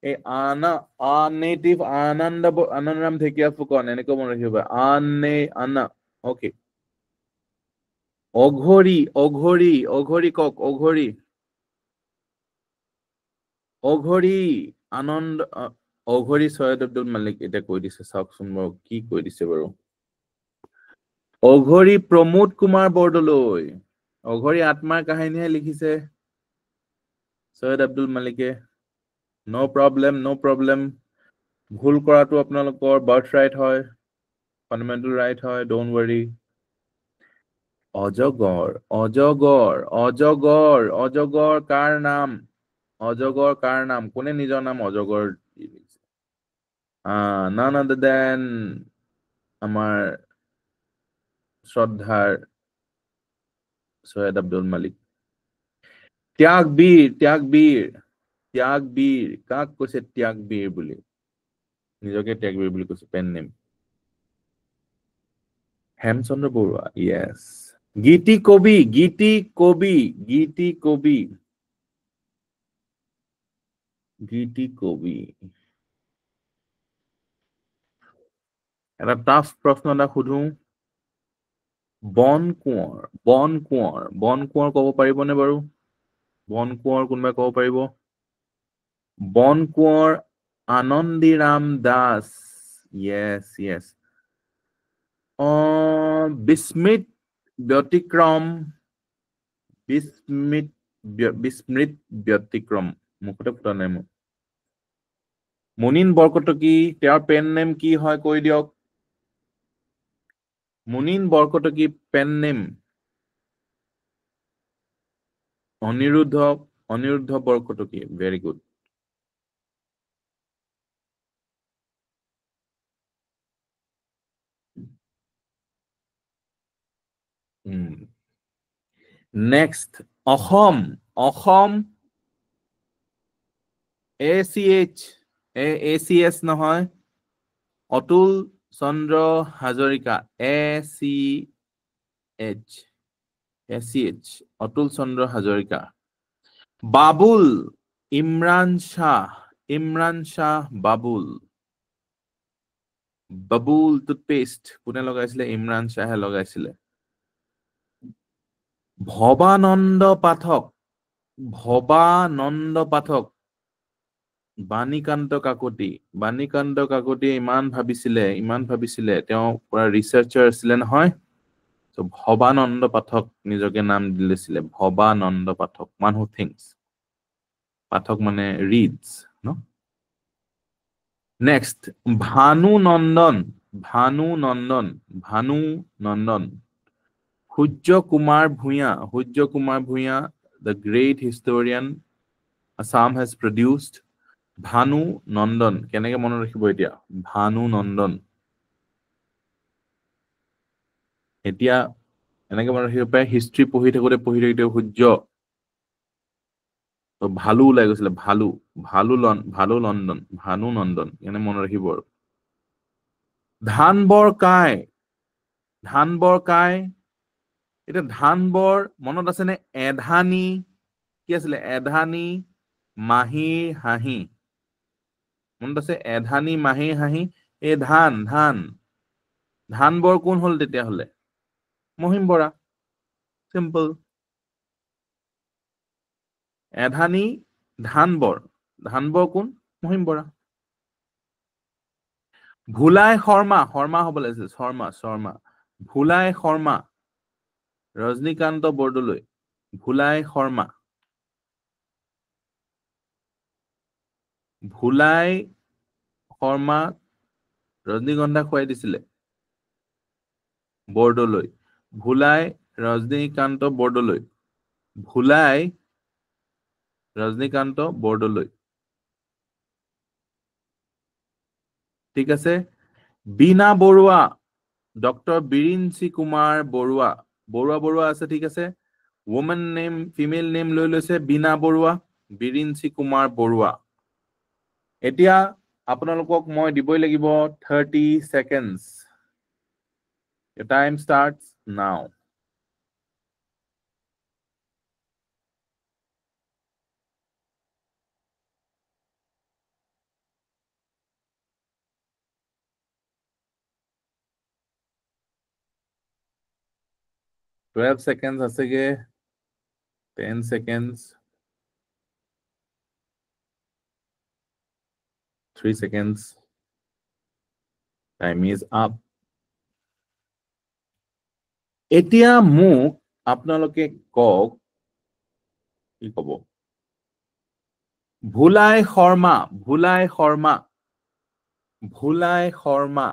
a Anna a native Anandram Thekia Fukon eneko mon rakhiba Anna okay অঘৰী কক অঘৰী আনন্দ অঘৰী সৈয়দ আব্দুল মালিক এটা কৈ দিছে চাওকচোন মই কি কৈ দিছে বাৰু অঘৰী প্ৰমোদ কুমাৰ বৰদলৈ অঘৰী আত্মাৰ কাহিনীহে লিখিছে সৈয়দ আব্দুল মালিকে নো প্ৰবলেম ভুল কৰাটো আপোনালোকৰ বাৰ্থ ৰাইট হয় ফান্ডামেন্টাল ৰাইট হয় ডোন্ট ওয়াৰি অজগৰ কাৰ নাম কোনে নিজৰ নাম অজগৰ none other than আমাৰ শ্ৰদ্ধাৰ সৈয়দ আব্দুল মালিক ত্যাগবীৰ কাক কৈছে ত্যাগবীৰ বুলি নিজকে ত্যাগবীৰ বুলি কৈছে pen name Hemchandra Barua yes গীতি কবি এটা টাফ প্ৰশ্ন এটা সুধো বন কোঁৱৰ ক'ব পাৰিবনে বাৰু বন কোঁৱৰ কোনোবাই ক'ব পাৰিব বন কোঁৱৰ আনন্দীৰাম দাস yes বিস্মৃত ব্যতিক্ৰম মুখতে ফুটা নাই মোৰ মুনিন বৰকটকী তেওঁৰ পেন নেম কি হয় কৈ দিয়ক Munin Borkotoki pen name Aniruddha Borkotoki very good next Asom ACH নহয় অতুল চন্দ্ৰ হাজৰিকা ACH অতুল চন্দ্ৰ হাজৰিকা বাবুল ইমৰান শাহ বাবুল টুথপেষ্ট কোনে লগাইছিলে ইমৰান শাহে লগাইছিলে ভবানন্দ পাঠক বাণীকান্ত কাকতি ইমান ভাবিছিলে তেওঁ পুৰা ৰিসাৰ্চাৰ আছিলে নহয় তো ভবানন্দ পাঠক নিজকে নাম দিলেছিলে ভবানন্দ পাঠক মান হু থিংস পাঠক মানে ৰিডস ন next Bhanu Nandan Surya Kumar Bhuyan the great historian Assam has produced Bhanu Nandan কেনেকে মনত ৰাখিব এতিয়া ভানু নন্দন এতিয়া এনেকে মনত ৰাখিব পাৰে হিষ্ট্ৰী পঢ়ি থাকোতে সূৰ্য তো ভালু ওলাই গৈছিলে ভালু নন্দন ভানু নন্দন এনে মনত ৰাখিব আৰু ধানবৰ কাই এটা ধানবৰ মনত আছে নে এধানী কি আছিলে এধানী মাহীৰ হাঁহি মনত আছে এধানী মাহীৰ হাঁহি এই ধান বৰ কোন হল তেতিয়াহলে মহিম বৰা সিম্পল এধানী ধান বৰ কোন মহিম বৰা ভুলাই শৰ্মা হ'ব লাগিছিল শৰ্মা ভুলাই শৰ্মা ৰজনীকান্ত বৰদলৈ ভুলাই শৰ্মা ভুলাই শৰ্মা ৰজনীগন্ধা খুৱাই দিছিলে বৰদলৈ ভুলাই ৰজনীকান্ত বৰদলৈ ভুলাই ৰজনীকান্ত বৰদলৈ ঠিক আছে বীণা বৰুৱা ডক্টৰ বিৰিঞ্চি কুমাৰ বৰুৱা আছে ঠিক আছে woman name female name লৈ লৈছে বীণা বৰুৱা বিৰিঞ্চি কুমাৰ বৰুৱা এতিয়া আপোনালোকক মই দিবই লাগিব 30 seconds your time starts now 12 seconds আছেগে 10 seconds 3 seconds time is up এতিয়া মোক আপোনালোকে কক কি কব ভুলাই শৰ্মা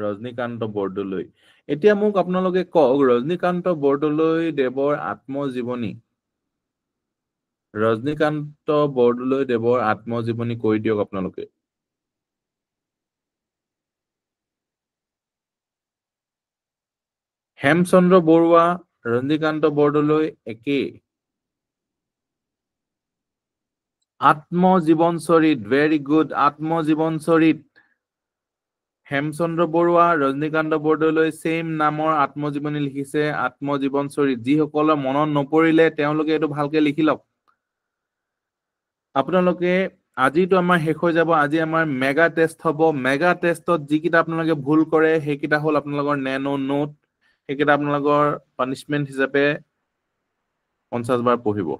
ৰজনীকান্ত বৰদলৈ এতিয়া মোক আপোনালোকে কক ৰজনীকান্ত বৰদলৈ দেৱৰ আত্মজীৱনী কৈ দিয়ক আপোনালোকে হেমচন্দ্ৰ বৰুৱা ৰজনীকান্ত বৰদলৈ একে আত্মজীৱনচৰিত ভেৰি গুড আত্মজীৱনচৰিত হেমচন্দ্ৰ বৰুৱা ৰজনীকান্ত বৰদলৈ সেম নামৰ আত্মজীৱনী লিখিছে আত্মজীৱনচৰিত যিসকলৰ মনত নপৰিলে তেওঁলোকে এইটো ভালকে লিখি লওক আপোনালোকে আজিতো আমাৰ শেষ হৈ যাব আজি আমাৰ মেগা টেষ্ট হ'ব মেগা টেষ্টত যিকিটা আপোনালোকে ভুল কৰে সেইকিটা হ'ল আপোনালোকৰ নেনো নোট সেইকিটা আপোনালোকৰ পানিশমেন্ট হিচাপে 50 বাৰ পঢ়িব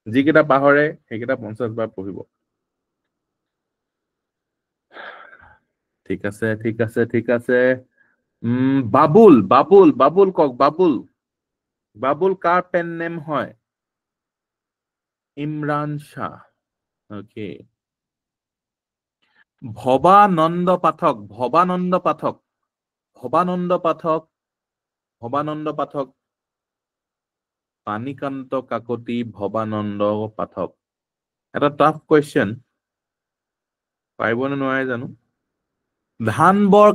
যিকিটা পাহৰে সেইকিটা 50 বাৰ পঢ়িব ঠিক আছে বাবুল কক বাবুল কাৰ পেন নেম হয় ইমৰান শাহ ওকে ভবানন্দ পাঠক পানিকান্ত কাকতি ভবানন্দ পাঠক এটা টাফ কোৱেশ্চন পাৰিবনে নোৱাৰে জানো ধানবৰ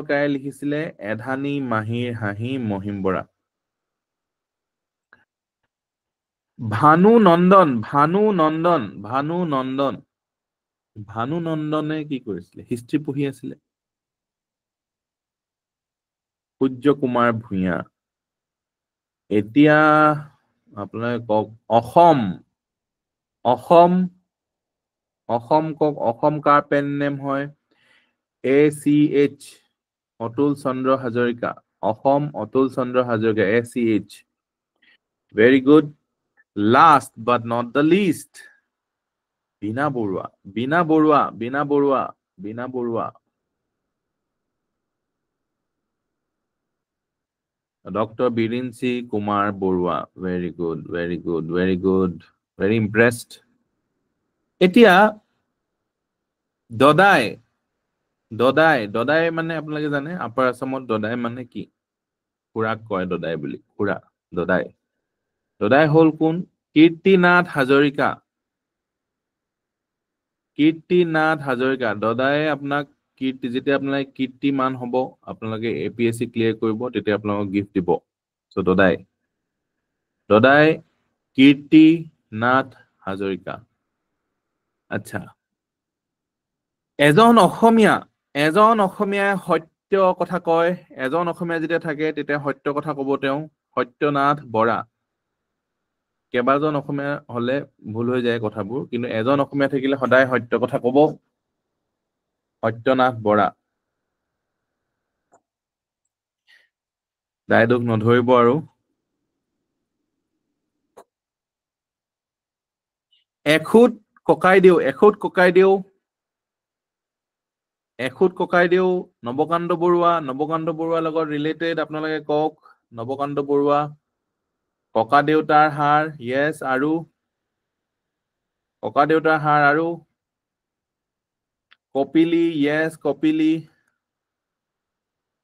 কাই লিখিছিলে এধানী মাহিৰ হাঁহি মহিম বৰা ভানু নন্দনে কি কৰিছিলে হিষ্ট্ৰী পঢ়ি আছিলে সূৰ্য কুমাৰ ভূঞা এতিয়া আপোনালোকে কক অসম কক অসম কাৰ পেন নেম হয় ACH Atul Chandra Hazarika Asom Atul Chandra Hazarika ACH very good last but not the least Bina Barua Dr. Birinci Kumar Borua very good very impressed এতিয়া দদাই মানে আপোনালোকে জানে আপাৰ আসামত দদাই মানে কি খুৰাক কয় দদাই বুলি খুৰা দদাই হল কোন কীৰ্তিনাথ হাজৰিকা দদাই আপোনাক যেতিয়া আপোনালোকে কীৰ্তিমান হ'ব আপোনালোকে APSC ক্লিয়াৰ কৰিব তেতিয়া আপোনালোকক গিফট দিব সো দদাই কীৰ্তিনাথ হাজৰিকা আচ্ছা এজন অসমীয়াই সত্য কথা কয় এজন অসমীয়া যেতিয়া থাকে তেতিয়া সত্য কথা কব তেওঁ সত্যনাথ বৰা। কেইবাজন অসমীয়া হলে ভুল হৈ যায় কথাবোৰ, কিন্তু এজন অসমীয়া থাকিলে সদায় সত্য কথা কব। সত্যনাথ বৰা। দায় দুখ নধৰিব আৰু। এখুত ককাইদেউ, এখুত ককাইদেউ, এখুত ককাইদেউ নৱকান্ত বৰুৱা। নৱকান্ত বৰুৱাৰ লগত ৰিলেটেড আপোনালোকে কওক। নৱকান্ত বৰুৱা। ককা দেউতাৰ হাড়, য়েছ। আৰু ককা দেউতাৰ হাড়। আৰু কপিলি, য়েছ কপিলি।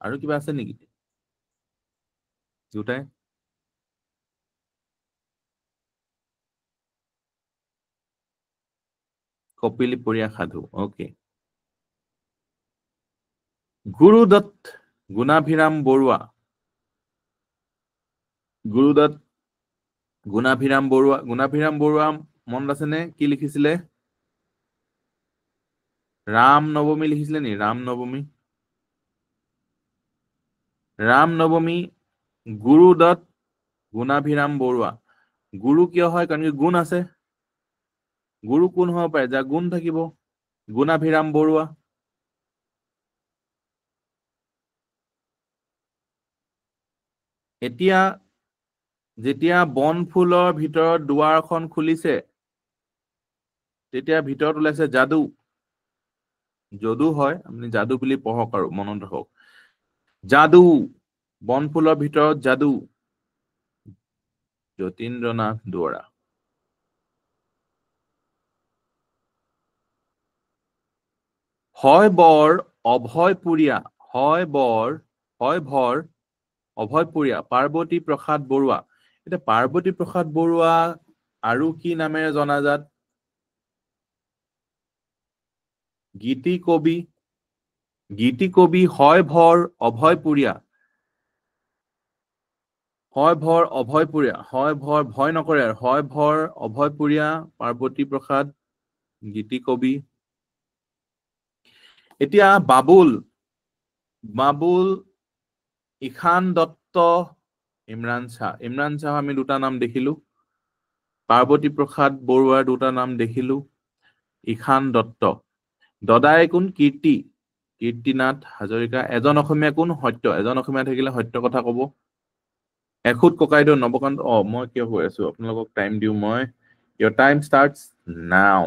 আৰু কিবা আছে নেকি? দুটাই। কপিলিপৰীয়া সাধু, অকে। গুৰুদত্ত গুণাভিৰাম বৰুৱা। গুৰুদত্ত গুণাভিৰাম বৰুৱা। গুণাভিৰাম বৰুৱা মনত আছেনে কি লিখিছিলে? ৰাম নৱমী লিখিছিলে নি? ৰাম নৱমী। ৰাম নৱমী। গুৰুদত্ত গুণাভিৰাম বৰুৱা। গুৰু কিয় হয়? কাৰণ কি গুণ আছে। গুৰু কোন হ'ব পাৰে? যাৰ গুণ থাকিব। গুণাভিৰাম বৰুৱা। এতিয়া যেতিয়া বনফুলৰ ভিতৰত দুৱাৰখন খুলিছে, তেতিয়া ভিতৰত ওলাইছে যাদু। যদু হয়, আপুনি যাদু বুলি পঢ়ক আৰু মনত ৰাখক। যাদু। বনফুলৰ ভিতৰত যাদু। যতীন্দ্ৰনাথ দুৱৰা। হয় বৰ অভয়পুৰীয়া। হয় ভৰ অভয়পুৰীয়া। পাৰ্বতী প্ৰসাদ বৰুৱা। এতিয়া পাৰ্বতী প্ৰসাদ বৰুৱা আৰু কি নামেৰে জনাজাত? গীতি কবি। গীতি কবি হয় ভৰ অভয়পুৰীয়া। হয় ভৰ অভয়পুৰীয়া। হয় ভৰ, ভয় নকৰে আৰু। হয় ভৰ অভয়পুৰীয়া পাৰ্বতী প্ৰসাদ গীতি কবি। এতিয়া বাবুল। বাবুল ঈশান দত্ত, ইমৰান শ্বাহ। ইমৰান শ্বাহ আমি দুটা নাম দেখিলো। পাৰ্বতী প্ৰসাদ বৰুৱাৰ দুটা নাম দেখিলো। ঈশান দত্ত। দদাই কোন? কীৰ্তি। কীৰ্তিনাথ হাজৰিকা। এজন অসমীয়া কোন? সত্য। এজন অসমীয়া থাকিলে সত্য কথা কব। এখুত ককাইদেউ নৱকান্ত। মই কিয় কৈ আছো আপোনালোকক টাইম দিওঁ মই। Your time starts now.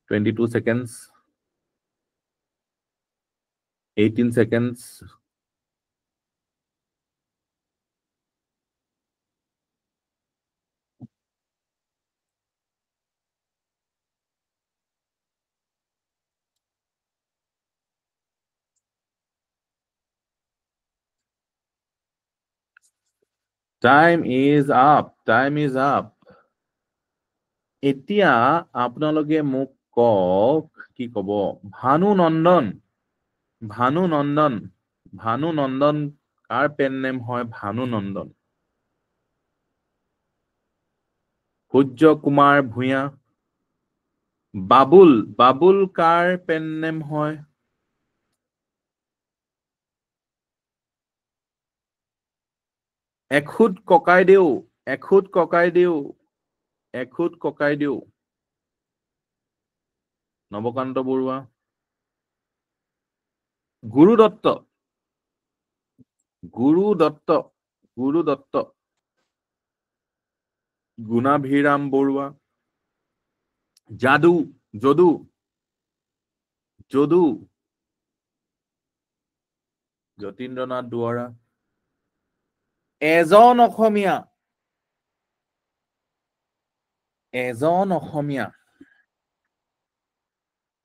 $22 seconds. 18 seconds. Time is up. Time is up. এতিয়া আপোনালোকে মোক কওক, কি কব? ভানু নন্দন। ভানু নন্দন। ভানু নন্দন কাৰ পেন নেম হয়? ভানু নন্দন। সূৰ্য কুমাৰ ভূঞা। বাবুল। বাবুল কাৰ পেন নেম হয়? এখুত ককাইদেউ। এখুত ককাইদেউ। এখুত ককাইদেউ নৱকান্ত বৰুৱা। গুৰুদত্ত। গুৰুদত্ত। গুৰুদত্ত। গুণাভিৰাম বৰুৱা। যাদু। যদু। যদু। যতীন্দ্ৰনাথ দুৱৰা। এজন অসমীয়া। এজন অসমীয়া।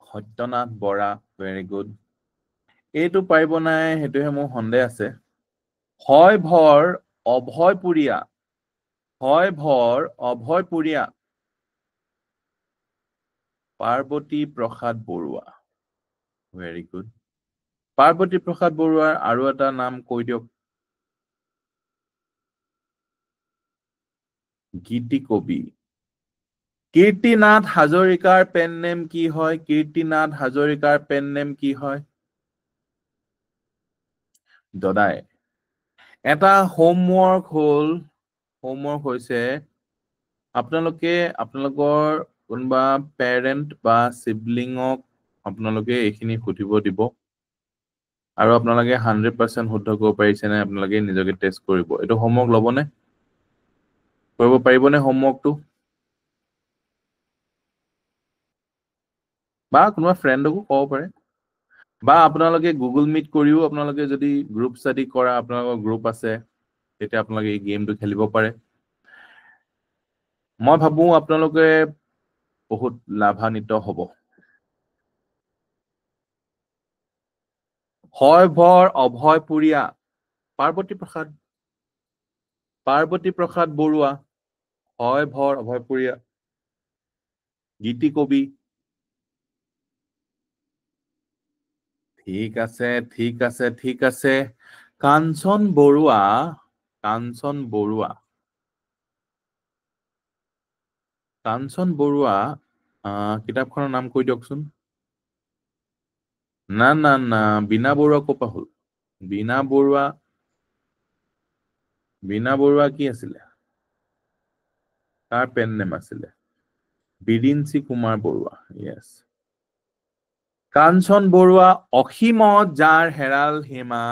সত্যনাথ বৰা। Very good. এইটো পাৰিব নাই সেইটোহে মোৰ সন্দেহ আছে। হয় ভৰ অভয়পুৰীয়া। হয় ভৰ অভয়পুৰীয়া পাৰ্বতী প্ৰসাদ বৰুৱা। Very good. পাৰ্বতী প্ৰসাদ বৰুৱাৰ আৰু এটা নাম কৈ দিয়ক। গীতি কবি। কীৰ্তিনাথ হাজৰিকাৰ পেন নেম কি হয়? কীৰ্তিনাথ হাজৰিকাৰ পেন নেম কি হয়? দদাই। এটা হোমৱৰ্ক হৈছে আপোনালোকৰ কোনোবা পেৰেণ্ট বা চিবলিঙক আপোনালোকে এইখিনি সুধিব দিব আৰু আপোনালোকে 100% শুদ্ধ কৰিব পাৰিছে নে আপোনালোকে নিজকে টেষ্ট কৰিব। এইটো হোমৱৰ্ক ল'বনে? কৰিব পাৰিবনে হোমৱৰ্কটো? বা কোনোবা ফ্ৰেণ্ডকো ক'ব পাৰে, বা আপোনালোকে গুগল মিট কৰিও আপোনালোকে যদি গ্ৰুপ ষ্টাডি কৰা, আপোনালোকৰ গ্ৰুপ আছে, তেতিয়া আপোনালোকে এই গেমটো খেলিব পাৰে। মই ভাবো আপোনালোকে বহুত লাভান্বিত হ'ব। হয় ভৰ অভয়পুৰীয়া, পাৰ্বতী প্ৰসাদ বৰুৱা, হয় ভৰ অভয়পুৰীয়া, গীতি কবি। ঠিক আছে, ঠিক আছে, ঠিক আছে। কাঞ্চন বৰুৱা, কাঞ্চন বৰুৱা, কাঞ্চন বৰুৱা কিতাপখনৰ নাম কৈ দিয়কচোন। না না না, বীণা বৰুৱা ক'ৰ পৰা হ'ল? বীণা বৰুৱা কি আছিলে? তাৰ পেন নেম আছিলে বিৰিঞ্চি কুমাৰ বৰুৱা। য়েছ। কাঞ্চন বৰুৱা, অসীমত যাৰ হেৰাল সীমা,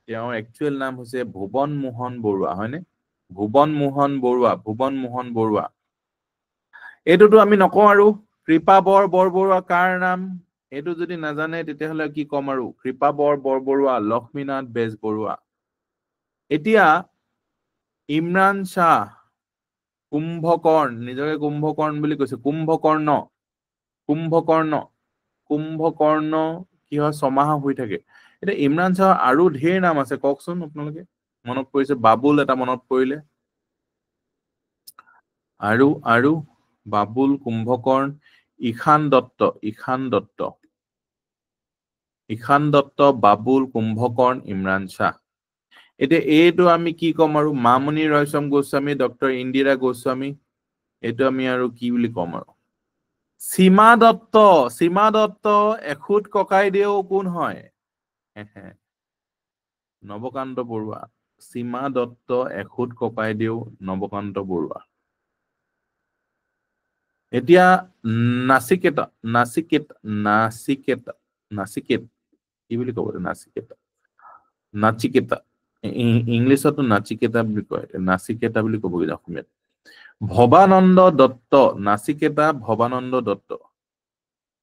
তেওঁৰ একচুৱেল নাম হৈছে ভুৱন মোহন বৰুৱা, হয়নে? ভুৱন মোহন বৰুৱা, ভুৱন মোহন বৰুৱা। এইটোতো আমি নকওঁ আৰু। কৃপাবৰ বৰবৰুৱা কাৰ নাম? এইটো যদি নাজানে তেতিয়াহ'লে কি ক'ম আৰু। কৃপাবৰ বৰবৰুৱা, লক্ষ্মীনাথ বেজবৰুৱা। এতিয়া ইমৰান শ্বাহ, কুম্ভকৰ্ণ, নিজকে কুম্ভকৰ্ণ বুলি কৈছে, কুম্ভকৰ্ণ, কুম্ভকৰ্ণ, কুম্ভকৰ্ণ কি হয়? ছমাহ হৈ থাকে। এতিয়া ইমৰান শ্বাহৰ আৰু ঢেৰ নাম আছে, কওকচোন আপোনালোকে। মনত পৰিছে, বাবুল এটা মনত পৰিলে। আৰু বাবুল, কুম্ভকৰ্ণ, ঈশান দত্ত, ঈশান দত্ত, ঈশান দত্ত, বাবুল, কুম্ভকৰ্ণ, ইমৰান শ্বাহ। এতিয়া এইটো আমি কি ক'ম আৰু? মামণি ৰয়চম গোস্বামী, ডক্টৰ ইন্দিৰা গোস্বামী। এইটো আমি আৰু কি বুলি ক'ম আৰু? সীমা দত্ত, সীমা দত্ত এখুত ককাইদেউ কোন হয়? নৱকান্ত বৰুৱা। সীমা দত্ত এখুত ককাইদেউ নৱকান্ত বৰুৱা। এতিয়া নাচিকেতা, নাচিকেত, নাচিকেতা, নাচিকেত কি বুলি ক'ব? নাচিকেতা, নাচিকেতা। ইংলিছতো নাচিকেতা বুলি কয়, নাচিকেতা বুলি ক'ব অসমীয়াত। ভবানন্দ দত্ত, নাচিকেতা ভবানন্দ দত্ত।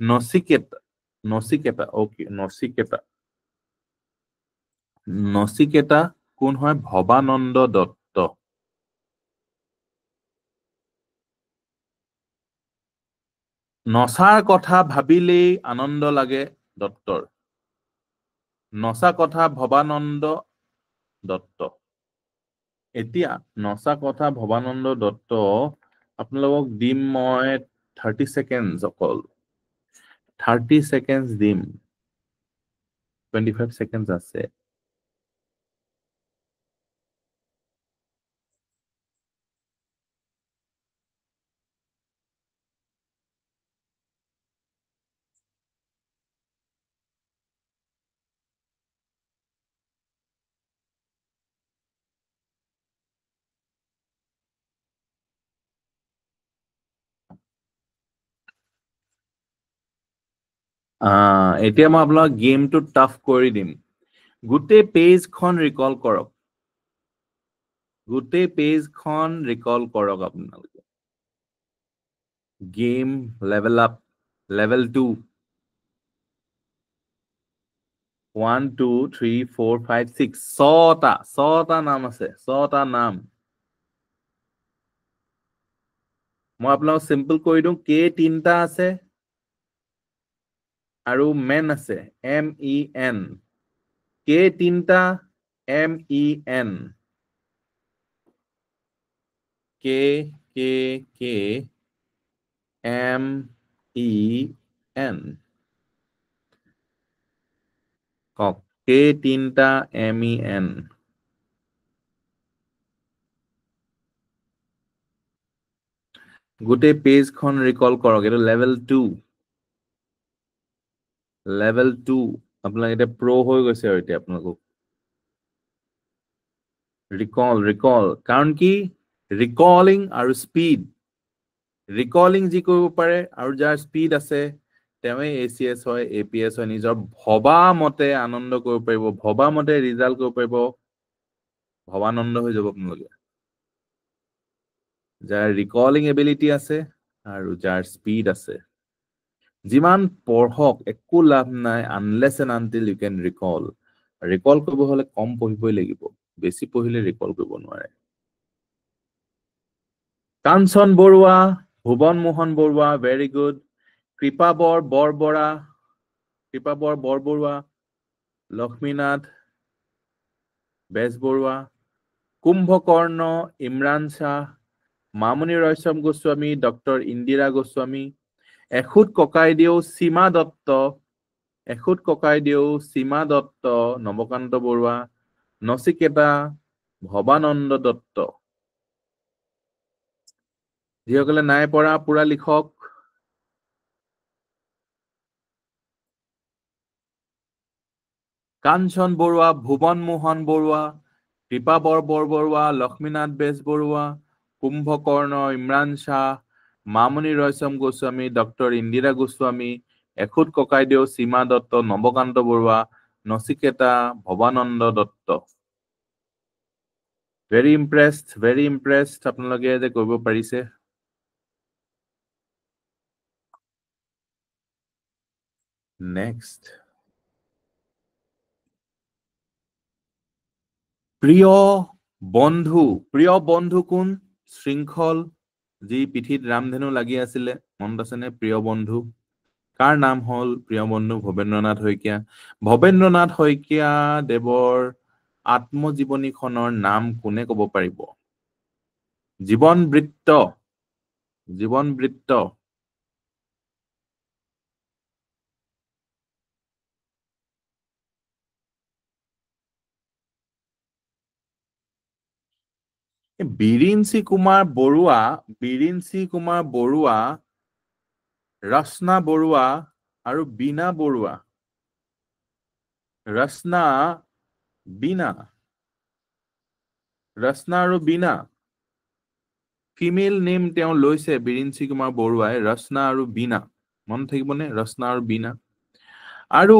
নচিকেতা, নচিকেতা, অকে, নচিকেতা, নচিকেতা কোন হয়? ভবানন্দ দত্ত। নচাৰ কথা ভাবিলেই আনন্দ লাগে দত্তৰ। নচা কথা ভবানন্দ দত্ত। এতিয়া নচা কথা ভবানন্দ দত্ত আপোনালোকক দিম মই 30 ছেকেণ্ড অকল। 30 ছেকেণ্ড দিম। 25 ছেকেণ্ড আছে। এতিয়া মই আপোনাক গেমটো টাফ কৰি দিম। গোটেই পেজখন ৰিকল কৰক। গোটেই পেজখন ৰিকল কৰক আপোনালোকে। Game level up, level 2। 1 2 3 4 5 6 ছটা নাম আছে, ছটা নাম। মই আপোনাক চিম্পল কৰি দিওঁ। কে 3টা আছে আৰু মেন আছে, MEN। কে 3টা, MEN। কে কে কে MEN। কওক, কে 3টা, MEN। গোটেই পেজখন ৰিকল কৰক এটো লেভেল 2 লেভেল 2 আপোনালোক এটা প্ৰ হৈ গৈছে আৰু এতিয়া আপোনালোক ৰিকল কাৰণ কি ৰিকলিং আৰু স্পীড ৰিকলিং যি কৰিব পাৰে আৰু যাৰ স্পীড আছে তেৱে এচিএস হয় এপিএস হয় নিজৰ ভবা মতে আনন্দ কৰিব পাৰিব ভবা মতে ৰিজাল্ট কৰিব পাৰিব ভৱানন্দ হৈ যাব আপোনালোকে যাৰ ৰিকলিং এবিলিটি আছে আৰু যাৰ স্পীড আছে যিমান পঢ়ক একো লাভ নাই unless and until you can recall কৰিব হলে কম পঢ়িবই লাগিব বেছি পঢ়িলে ৰিকল কৰিব নোৱাৰে কাঞ্চন বৰুৱা ভুৱন মোহন বৰুৱা ভেৰি গুড কৃপাবৰ বৰবৰুৱা লক্ষ্মীনাথ বেজবৰুৱা কুম্ভকৰ্ণ ইমৰান শাহ মামনি ৰয়ছম গোস্বামী ডক্টৰ ইন্দিৰা গোস্বামী এখুত ককাইদেউ সীমা দত্ত নৱকান্ত বৰুৱা নচিকেতা ভৱানন্দ দত্ত যিসকলে নাই পঢ়া পুৰা লিখক কাঞ্চন বৰুৱা ভুৱন মোহন বৰুৱা কৃপাবৰ বৰবৰুৱা লক্ষ্মীনাথ বেজবৰুৱা কুম্ভকৰ্ণ ইমৰান শাহ মামনি ৰয়ছম গোস্বামী ডক্টৰ ইন্দিৰা গোস্বামী এখুত ককাইদেউ সীমা দত্ত নৱকান্ত বৰুৱা নচিকেতা ভৱানন্দ দত্ত ভেৰি ইম্প্ৰেছড আপোনালোকে যে কৰিব পাৰিছে নেক্সট প্ৰিয় বন্ধু কোন শৃংখল যি পিঠিত ৰামধেনু লাগি আছিলে মনত আছেনে প্ৰিয় বন্ধু কাৰ নাম হল প্ৰিয় বন্ধু ভৱেন্দ্ৰনাথ শইকীয়া দেৱৰ আত্মজীৱনীখনৰ নাম কোনে ক'ব পাৰিব জীৱন বৃত্ত বিৰিঞ্চি কুমাৰ বৰুৱা ৰচনা বৰুৱা আৰু বীণা বৰুৱা ৰচনা আৰু বীণা ফিমেল নেম তেওঁ লৈছে বিৰিঞ্চি কুমাৰ বৰুৱাই ৰচনা আৰু বীণা মনত থাকিবনে ৰচনা আৰু বীণা আৰু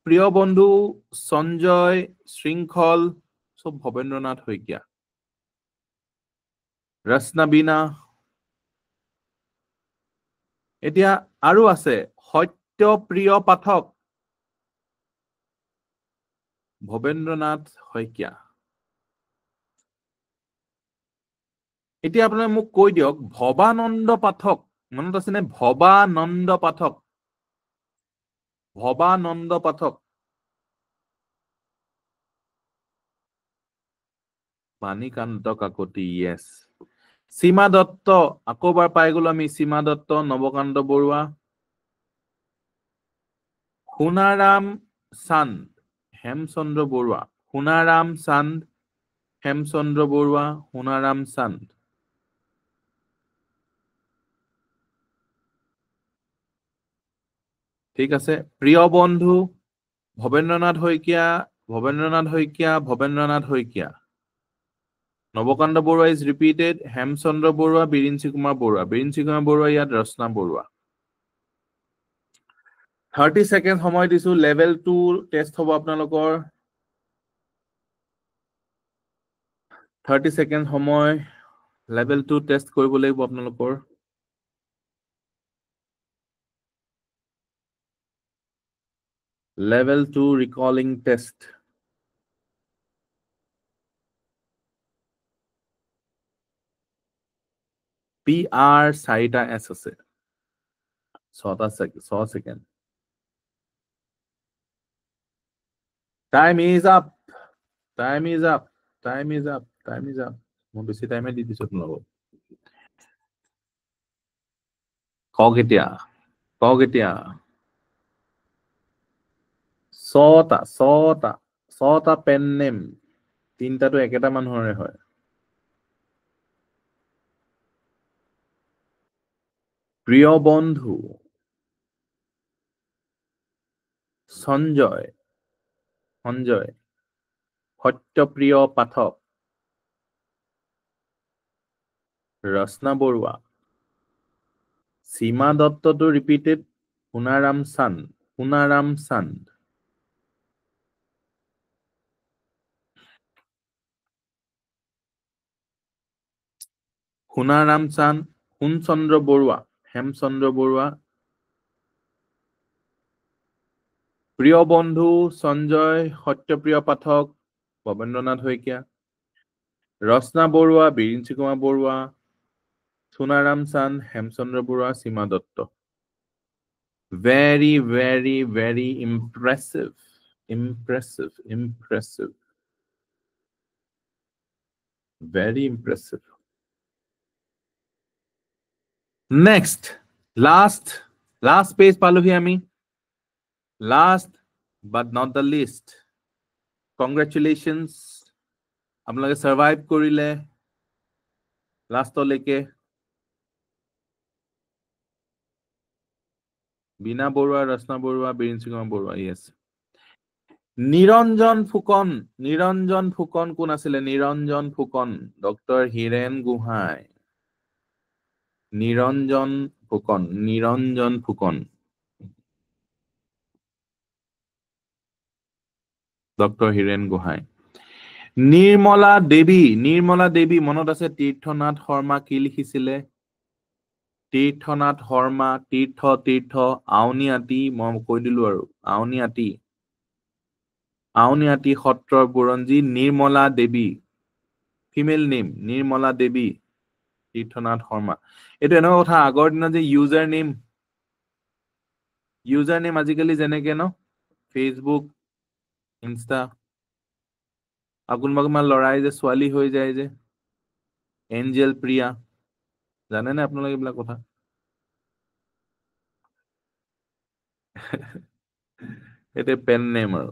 প্ৰিয় বন্ধু সঞ্জয় শৃংখল সব ভৱেন্দ্ৰনাথ শইকীয়া ৰচনা বীণা এতিয়া আৰু আছে সত্যপ্ৰিয় পাঠক ভৱেন্দ্ৰনাথ শইকীয়া এতিয়া আপোনালোকে মোক কৈ দিয়ক ভৱানন্দ পাঠক মনত আছেনে ভৱানন্দ পাঠক বাণীকান্ত কাকতি ইয়েছ সীমা দত্ত আকৌ এবাৰ পাই গলো আমি সীমা দত্ত নৱকান্ত বৰুৱা সোণাৰাম চান্দ হেমচন্দ্ৰ বৰুৱা সোণাৰাম চান্দ ঠিক আছে প্ৰিয় বন্ধু ভৱেন্দ্ৰনাথ শইকীয়া নৱকান্ত বৰুৱা ইজ ৰিপিটেড হেমচন্দ্ৰ বৰুৱা বিৰিঞ্চি কুমাৰ বৰুৱা ইয়াত ৰচনা বৰুৱা 30 সেকেন্ড সময় দিছো লেভেল 2 টেষ্ট হ'ব আপোনালোকৰ 30 সেকেন্ড সময় লেভেল 2 টেষ্ট কৰিব লাগিব আপোনালোকৰ লেভেল 2 ৰিকলিং টেষ্ট PR 4টা S আছে 6 সেকেন্ড Time is up. মই বেছি টাইমে দি দিছো আপোনালোকক কওক এতিয়া 6টা পেন নেম 3টাটো একেটা মানুহৰে হয় প্ৰিয় বন্ধু সঞ্জয় সত্যপ্ৰিয় পাঠক ৰচনা বৰুৱা সীমা দত্তটো ৰিপিটেড সোণাৰাম চান্দ সোণাৰাম চান্দ সোণচন্দ্ৰ বৰুৱা হেমচন্দ্ৰ বৰুৱা প্ৰিয় বন্ধু সঞ্জয় সত্যপ্ৰিয় পাঠক ভৱেন্দ্ৰনাথ শইকীয়া ৰচনা বৰুৱা বিৰিঞ্চি কুমাৰ বৰুৱা সোণাৰাম চান্দ হেমচন্দ্ৰ বৰুৱা সীমা Dutta very very very impressive very impressive next last page পালোহি আমি last but not the least congratulations আপোনালোকে survive কৰিলে লাষ্টলৈকে বিনা বৰুৱা ৰচনা বৰুৱা বিৰিঞ্চি কুমাৰ বৰুৱা yes নিৰঞ্জন ফুকন কোন আছিলে নিৰঞ্জন ফুকন ডক্টৰ হীৰেন গোহাঁই নিৰঞ্জন ফুকন ডক্টৰ হীৰেন গোহাঁই নিৰ্মলা দেৱী মনত আছে তীৰ্থনাথ শৰ্মা কি লিখিছিলে তীৰ্থনাথ শৰ্মা তীৰ্থ আউনীআটী মই কৈ দিলো আৰু আউনীআটী সত্ৰৰ বুৰঞ্জী নিৰ্মলা দেৱী ফিমেল নেম নিৰ্মলা দেৱী তীৰ্থনাথ শৰ্মা এইটো এনেকুৱা কথা আগৰ দিনত যে ইউজাৰ নেম আজিকালি যেনেকে ন ফেচবুক ইনষ্টা কোনোবা লৰাই যে ছোৱালী হৈ যায় যে এঞ্জেল প্ৰিয়া জানেনে আপোনালোকে এইবিলাক কথা এটা পেন নেম আৰু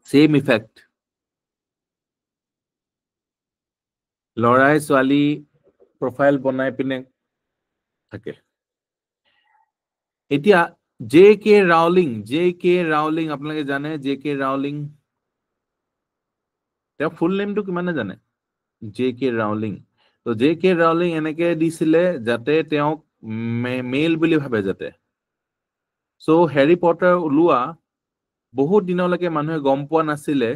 সেম ইফেক্ট লৰাই ছোৱালী প্ৰফাইল বনাই পিনে থাকে এতিয়া জে কে ৰাউলিং আপোনালোকে জানে জে কে ৰাউলিং তেওঁ ফুল নেমটো কিমানে জানে জে কে ৰাউলিং তো জে কে ৰাউলিং এনেকে দিছিলে যাতে তেওঁক মেল বুলি ভাবে যাতে সো হেৰি পটাৰ ওলোৱা বহুত দিনলৈকে মানুহে গম পোৱা নাছিলে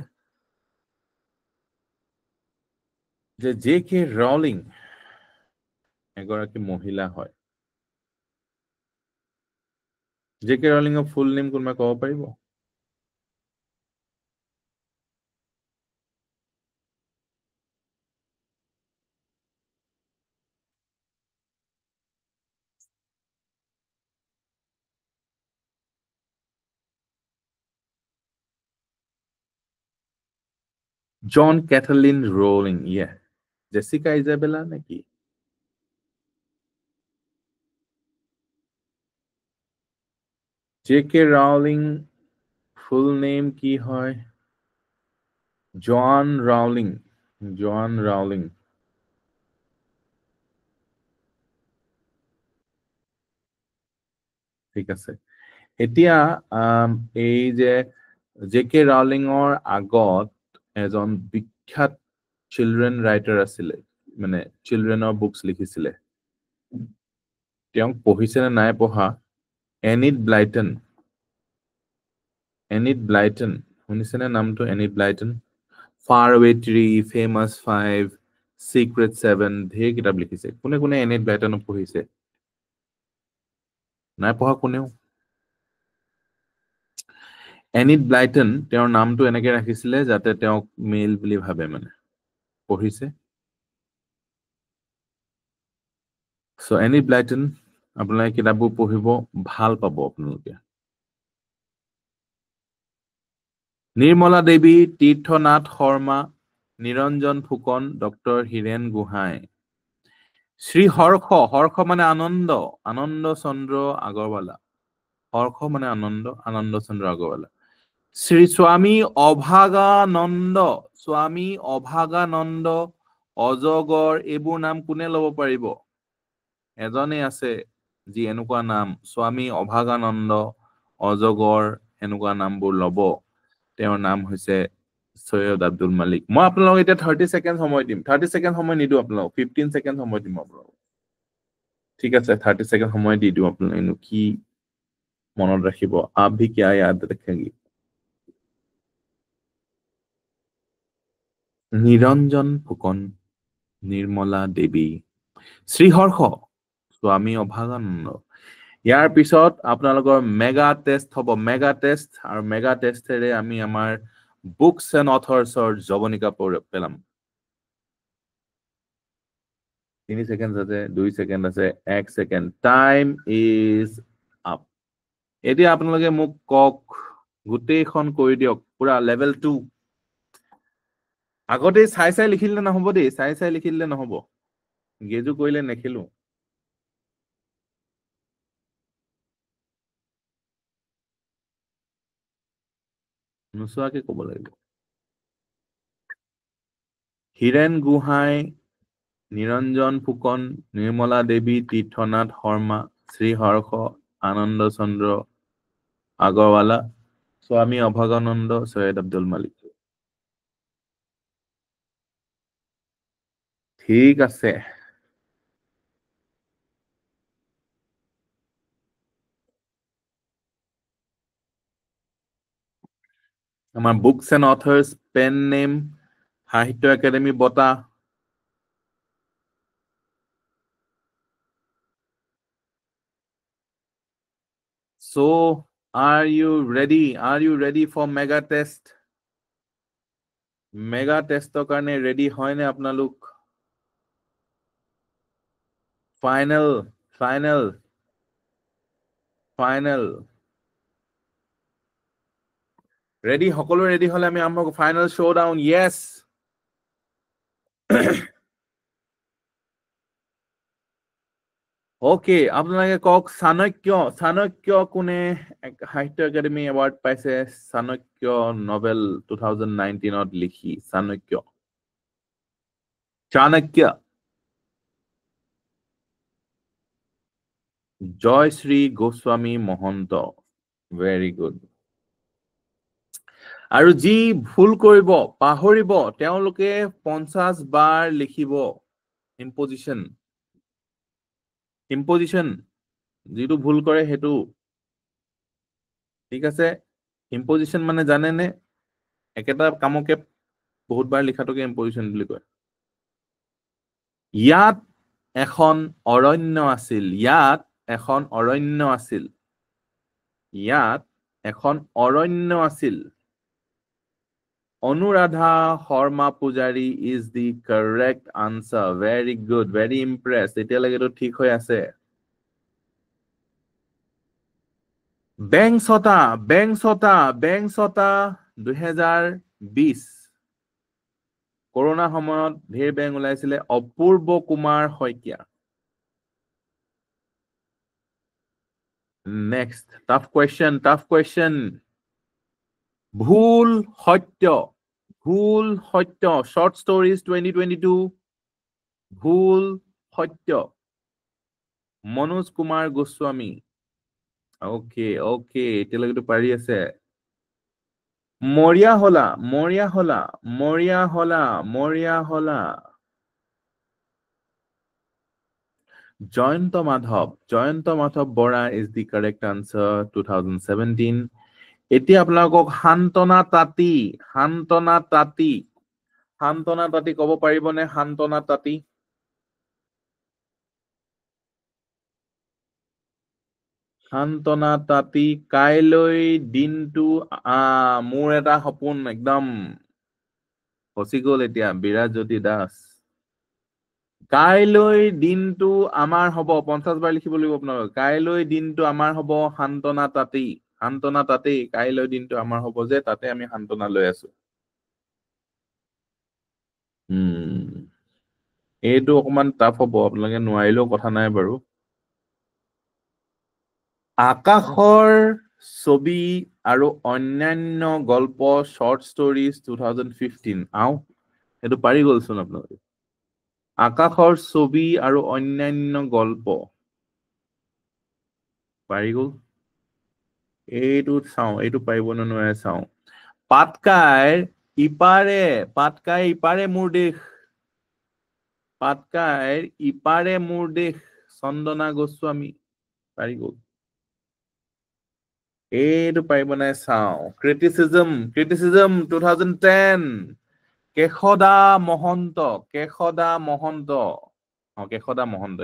যে জে কে ৰাউলিং এগৰাকী মহিলা হয় জে কে ৰাউলিংৰ ফুল নেম কোনোবা ক'ব পাৰিব জন কেথলিন ৰলিং জেছিকা ইজাবেলা নেকি J K Rowling full name কি হয় জোৱান ৰাউলিং ঠিক আছে এতিয়া এই যে জে কে ৰাউলিংৰ আগত এজন বিখ্যাত চিলড্ৰেন ৰাইটাৰ আছিলে মানে চিলড্ৰেনৰ বুকছ লিখিছিলে তেওঁক পঢ়িছেনে নাই পঢ়া এনিট ব্লাইটন শুনিছেনে নামটো এনিট ব্লাইটন ফাৰ আৱে ট্ৰী ফেমাছ 5 চিক্ৰেট 7 ধেৰ কিতাপ লিখিছে কোনে এনিট ব্লাইটনক পঢ়িছে নাই পঢ়া কোনেও এনিট ব্লাইটন তেওঁৰ নামটো এনেকে ৰাখিছিলে যাতে তেওঁক মেল বুলি ভাবে মানে পঢ়িছে সো এনিট ব্লাইটন আপোনালোকে কিতাপবোৰ পঢ়িব ভাল পাব আপোনালোকে নিৰ্মলা দেৱী তীৰ্থনাথ শৰ্মা নিৰঞ্জন ফুকন ডক্টৰ হীৰেন গোহাঁই শ্ৰী হৰ্ষ মানে আনন্দ চন্দ্ৰ আগৰৱালা হৰ্ষ মানে আনন্দ চন্দ্ৰ আগৰৱালা শ্ৰী স্বামী অভাগানন্দ, অজগৰ, এইবোৰ নাম কোনে ল'ব পাৰিব? স্বামী অভাগানন্দ, স্বামী অভাগানন্দ, অজগৰ, এইবোৰ নাম কোনে ল'ব পাৰিব? স্বামী অভাগানন্দ, স্বামী অভাগানন্দ, অজগৰ, এইবোৰ নাম কোনে ল'ব পাৰিব? স্বামী অভাগানন্দ, স্বামী অভাগানন্দ, অজগৰ, এইবোৰ নাম কোনে ল'ব পাৰিব? এজনে আছে যি এনেকুৱা নাম স্বামী অভাগানন্দ অজগৰ এনেকুৱা নামবোৰ ল'ব তেওঁৰ নাম হৈছে সৈয়দ আব্দুল মালিক মই আপোনালোকক এতিয়া 30 সেকেন্ড সময় দিম 30 সেকেন্ড সময় নিদো আপোনালোক 15 সেকেন্ড সময় দিম আপোনালোক ঠিক আছে 30 সেকেন্ড সময় দি দিও আপোনালোক কি মনত ৰাখিব আপ ভি কিয়া याद रखेंगे নিৰঞ্জন ফুকন নিৰ্মলা দেৱী শ্ৰীহৰ্ষ স্বামী অভাগানন্দ ইয়াৰ পিছত আপোনালোকৰ মেগা টেষ্ট হ'ব মেগা টেষ্ট আৰু মেগা টেষ্টেৰে আমি আমাৰ বুকছ এণ্ড অথৰ্ছৰ জবনিকা পেলাম 3 সেকেন্ড আছে 2 সেকেন্ড আছে 1 সেকেন্ড টাইম ইজ আপ এতিয়া আপোনালোকে মোক কক গোটেইখন কৰি দিয়ক পুৰা লেভেল 2 আগতে চাই লিখিলে নহব দেই চাই লিখিলে নহব গেজু কৰিলে নেখিলো নুচুৱাকে ক'ব লাগিব হীৰেন গোহাঁই নিৰঞ্জন ফুকন নিৰ্মলা দেৱী তীৰ্থনাথ শৰ্মা শ্ৰীহৰ্ষ আনন্দ চন্দ্ৰ আগৰৱালা স্বামী অভাগানন্দ সৈয়দ আব্দুল মালিক ঠিক আছে আমাৰ বুকছ এণ্ড অথৰ্ছ পেন নেম সাহিত্য একাডেমী বঁটা So, are you ready for mega test? Mega test কাৰণে ready হয় নে আপোনালোক? Final. Ready? সকলো ready হলে আমি আৰম্ভ কৰোঁ final showdown. Yes. Okay, আপোনালোকে কক চাণক্য কোনে সাহিত্য একাডেমী এৱাৰ্ড পাইছে চাণক্য নভেল 2019ত লিখি চাণক্য জয়শ্ৰী গোস্বামী মহন্ত very good আৰু যি ভুল কৰিব পাহৰিব তেওঁলোকে 50 বাৰ লিখিব ইম্পজিশন যিটো ভুল কৰে হেতু ঠিক আছে ইম্পজিশন মানে জানে নে একেটা কামকে বহুত বাৰ লিখাটোকে ইম্পজিশন বুলি কয় ইয়াত এখন অৰণ্য আছিল অনুৰাধা শৰ্মা পূজাৰী is the correct answer very good very impressed এতিয়ালৈকেতো ঠিক হৈ আছে বেংছটা 2020 কৰোনা সময়ত ধেৰ বেং ওলাইছিলে অপূৰ্ব Kumar Saikia next tough question ভুল সত্য short stories 2022 ভুল সত্য মনোজ কুমাৰ গোস্বামী okay এতিয়ালৈকেতো পাৰি আছে মৰিয়া হলা Jayanta Madhav Bora is the correct answer 2017 এতিয়া আপোনালোকক শান্তনা তাঁতী ক'ব পাৰিবনে শান্তনা তাঁতী কাইলৈ দিনটো মোৰ এটা সপোন একদম ফচি গ'ল এতিয়া বিৰাজজ্যোতি দাস কাইলৈ দিনটো আমাৰ হ'ব 50 বাৰ লিখিব লাগিব আপোনালোক কাইলৈ দিনটো আমাৰ হ'ব শান্তনা তাঁতী কাইলৈ দিনটো আমাৰ হ'ব যে তাতে আমি শান্তনা লৈ আছো এইটো অকমান টাফ হ'ব আপোনালোকে নোৱাৰিলেও কথা নাই বাৰু আকাশৰ ছবি আৰু অন্যান্য গল্প short stories 2015 এইটো পাৰি গ'লচোন আপোনালোকে আকাশৰ ছবি আৰু অন্যান্য গল্প পাৰি গ'ল এইটো চাওঁ এইটো পাৰিব নে নোৱাৰে চাওঁ পাটকাইৰ ইপাৰে মোৰ দেশ পাটকাইৰ ইপাৰে মোৰ দেশ চন্দনা গোস্বামী পাৰি গ'ল এইটো পাৰিব নাই চাওঁ ক্ৰিটিচিজম 2010 কেশদা মহন্ত কেশদা মহন্ত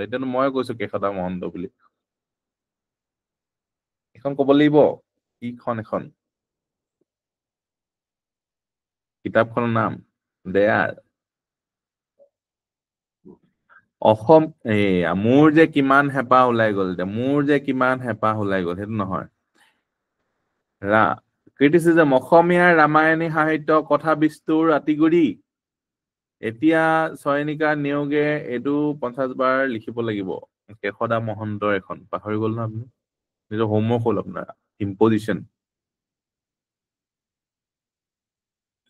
এতিয়ানো মই কৈছো কেশদা মহন্ত বুলি এখন ক'ব লাগিব কিখন এখন কিতাপখনৰ নাম দেয়াৰ অসম মোৰ যে কিমান হেঁপাহ ওলাই গ'ল এতিয়া মোৰ যে কিমান হেঁপাহ ওলাই গ'ল সেইটো নহয় ক্ৰিটিচিজম অসমীয়াৰ ৰামায়ণী সাহিত্য কথা বিস্তুৰ আতিগুৰি এতিয়া চয়নিকা নিয়োগে এইটো 50 বাৰ লিখিব লাগিব কেশদা মহন্তৰ এখন পাহৰি গ'ল ন আপুনি নিজৰ হোমৱৰ্ক হ'ল আপোনাৰ ইম্পজিশ্যন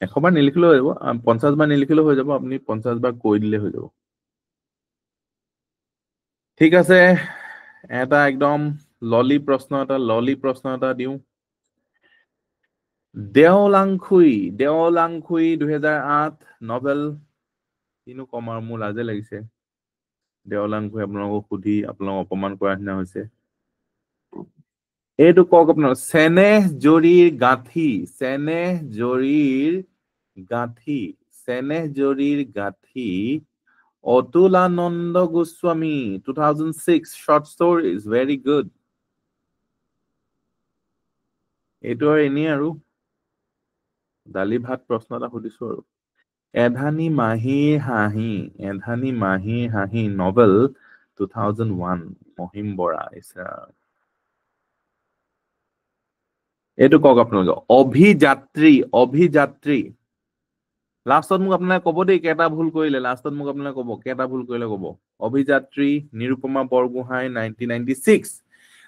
100 বাৰ নিলিখিলেও হৈ যাব 50 বাৰ নিলিখিলেও হৈ যাব আপুনি 50 বাৰ কৈ দিলে হৈ যাব ঠিক আছে এটা একদম ললি প্ৰশ্ন এটা দিওঁ দেওলাংখুই 2008 নভেল কিনো কম আৰু মোৰ লাজে লাগিছে দেওলাংখুই আপোনালোকক সুধি আপোনালোকক অপমান কৰাৰ নিচিনা হৈছে এইটো কওক আপোনাৰ চেনেহ জৰীৰ গাঁঠি Atulananda Goswami 2006 short stories very good এইটো আৰু এনেই আৰু দালি ভাত প্ৰশ্ন এটা সুধিছো আৰু এধানী মাহীৰ হাঁহি নভেল 2001 মহিম বৰা এইটো কওক আপোনালোকে অভিযাত্ৰী লাষ্টত মোক আপোনালোকে ক'ব দেই কেইটা ভুল কৰিলে লাষ্টত মোক আপোনালোকে ক'ব কেইটা ভুল কৰিলে ক'ব অভিযাত্ৰী নিৰুপমা বৰগোহাঁই 1996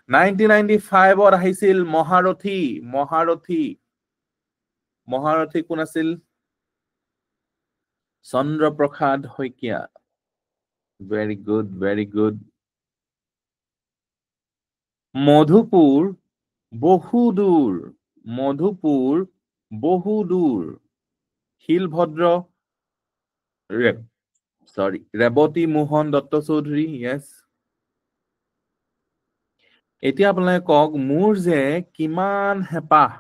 1995ত আহিছিল মহাৰথী কোন আছিল চন্দ্ৰপ্ৰসাদ শইকীয়া ভেৰি গুড মধুপুৰ বহুদূৰ শিলভদ্ৰ ৰেৱতী মোহন দত্ত চৌধুৰী yes এতিয়া আপোনালোকে কওক মোৰ যে কিমান হেঁপাহ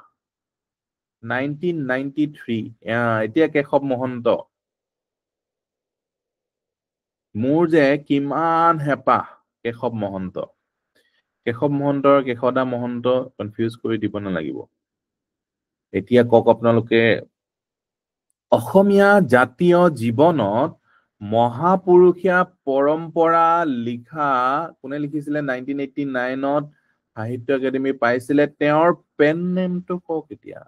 1993 এতিয়া কেশৱ মহন্ত মোৰ যে কিমান হেঁপাহ কেশৱ মহন্তৰ কেশদা মহন্ত কনফিউজ কৰি দিব নালাগিব এতিয়া কওক আপোনালোকে অসমীয়া জাতীয় জীৱনত মহাপুৰুষীয়া পৰম্পৰা লিখা কোনে লিখিছিলে 1989ত সাহিত্য একাডেমী পাইছিলে তেওঁৰ পেন নেমটো কওক এতিয়া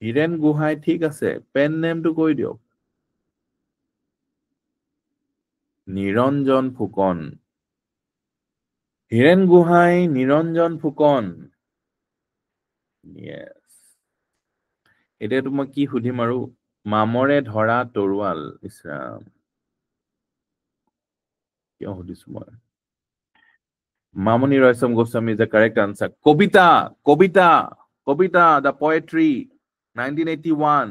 হীৰেণ গোহাঁই ঠিক আছে পেন নেমটো কৈ দিয়ক নিৰঞ্জন ফুকন হীৰেণ গোহাঁই নিৰঞ্জন ফুকন yes এতিয়াতো মই কি সুধিম আৰু মামৰে ধৰা তৰোৱাল ইছৰাম কিয় সুধিছো মই Mamoni Raisom Goswami is the correct answer Kavita the poetry 1981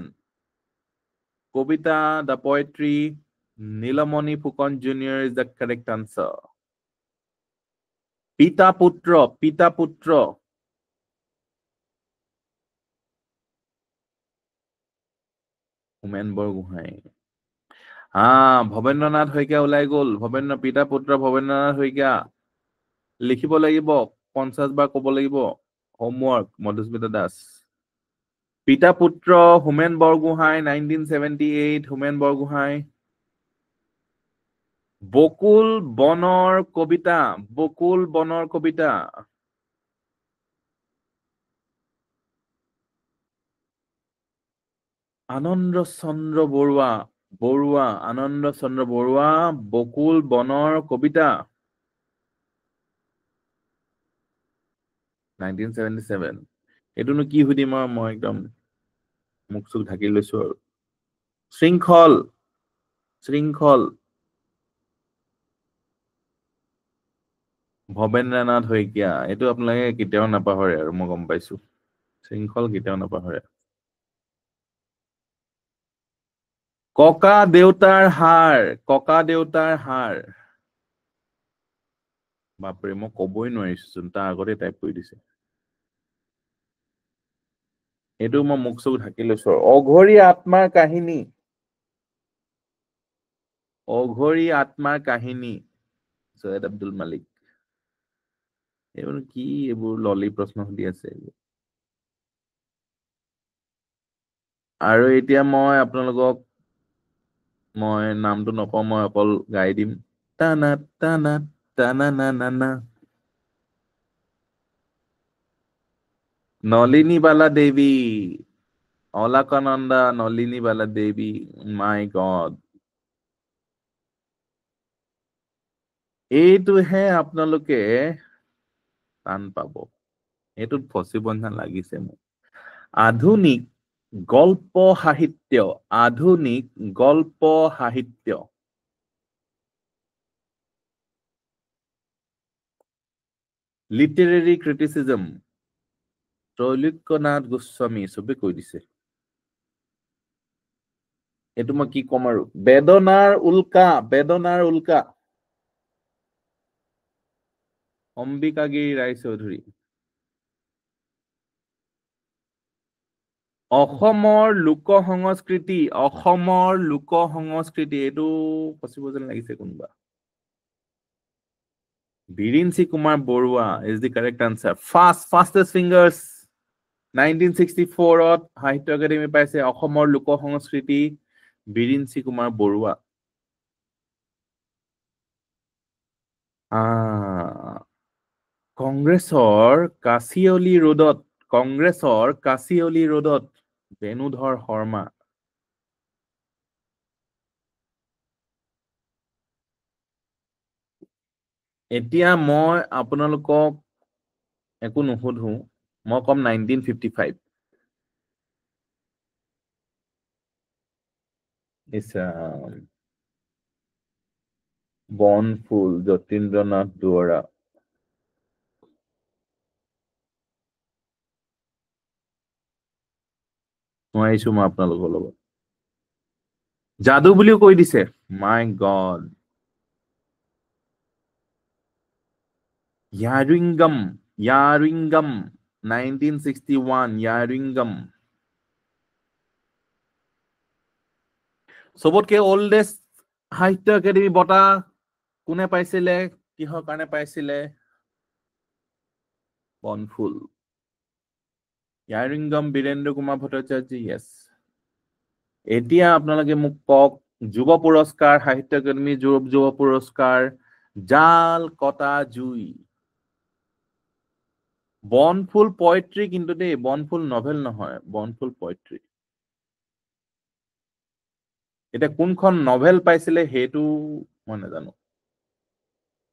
Kavita the poetry Nilmani Phukan junior is the correct answer পিতা পুত্ৰ হোমেন বৰগোহাঁই ভৱেন্দ্ৰনাথ শইকীয়া ওলাই গ'ল পিতা পুত্ৰ ভৱেন্দ্ৰনাথ শইকীয়া লিখিব লাগিব 50 বাৰ ক'ব লাগিব হোমৱৰ্ক মধুস্মিতা দাস পিতা পুত্ৰ হোমেন বৰগোহাঁই 1978 হোমেন বৰগোহাঁই বকুল বনৰ কবিতা আনন্দ চন্দ্ৰ বৰুৱা বকুল বনৰ কবিতা 1977 এইটোনো কি সুধিম আৰু মই একদম মুখ চুখ ঢাকি লৈছো আৰু শৃংখল শৃংখল ভৱেন্দ্ৰনাথ শইকীয়া এইটো আপোনালোকে কেতিয়াও নাপাহৰে আৰু মই গম পাইছো শৃংখল কেতিয়াও নাপাহৰে ককা দেউতাৰ হাড় বাপৰে মই কবই নোৱাৰিছোচোন তাৰ আগতে টাইপ কৰি দিছে এইটো মই মুখ চুখ ঢাকি লৈছো অঘৰী আত্মাৰ কাহিনী সৈয়দ আব্দুল মালিক এইবোৰ কি এইবোৰ ললি প্ৰশ্ন সুধি আছে আৰু এতিয়া মই আপোনালোকক মই নামটো নকওঁ মই অকল গাই দিম টানা টানা টানা না না না নলিনী বালা দেৱী অলকানন্দা নলিনী বালা দেৱী মাই গড এইটোহে আপোনালোকে টান পাব এইটোত ফচিব যেন লাগিছে মোক আধুনিক গল্প সাহিত্য লিটাৰেৰী ক্ৰিটিচিজম ত্ৰৈলোক্যনাথ গোস্বামী চবে কৈ দিছে এইটো মই কি কম আৰু বেদনাৰ উল্কা অম্বিকাগিৰি ৰায়চৌধুৰী অসমৰ লোক সংস্কৃতি এইটো ফচিব যেন লাগিছে কোনোবা Birinchi Kumar Barua is the correct answer fastest fingers 1964 Sahitya academy পাইছে অসমৰ লোক সংস্কৃতি বিৰিঞ্চি কুমাৰ বৰুৱা কংগ্ৰেছৰ কাচিয়লি ৰোডত বেণুধৰ শৰ্মা এতিয়া মই আপোনালোকক একো নুসুধো মই কম 1955 বনফুল যতীন্দ্ৰনাথ দুৱৰা নোৱাৰিছো মই আপোনালোকৰ লগত যাদু বুলিও কৈ দিছে মাই গড ইয়াৰিংগম 1961 ইয়াৰিংগম চবতকে ওল্ডেষ্ট সাহিত্য একাডেমি বঁটা কোনে পাইছিলে কিহৰ কাৰণে পাইছিলে বনফুল ইয়াৰিংগম বীৰেন্দ্ৰ কুমাৰ ভট্টাচাৰ্য ইয়েছ এতিয়া আপোনালোকে মোক কওক যুৱ পুৰস্কাৰ সাহিত্য একাডেমি যুৱ পুৰস্কাৰ জাল কটা জুই বনফুল পয়েট্ৰি কিন্তু দেই বনফুল নভেল নহয় বনফুল পয়েট্ৰি এটা কোনখন নভেল পাইছিলে হেতু মই নাজানো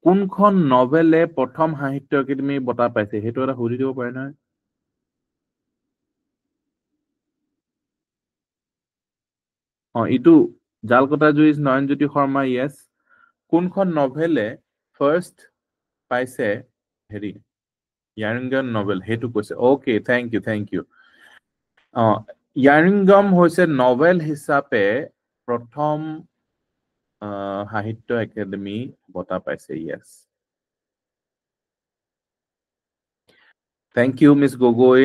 কোনখন নভেলে প্ৰথম সাহিত্য একাডেমি বঁটা পাইছে হেতু এটা সুধি দিব পাৰে নহয় ইটো জালকটা জুই নয়নজ্যোতি শৰ্মা ইয়েছ কোনখন নভেলে ফাৰ্ষ্ট পাইছে হেৰি ইয়াৰিংগম নভেল হেতু কৈছে ওকে থ্যাংক ইউ ইয়াৰিংগম হৈছে নভেল হিচাপে প্ৰথম সাহিত্য একাডেমি বঁটা পাইছে yes thank you miss Gogoi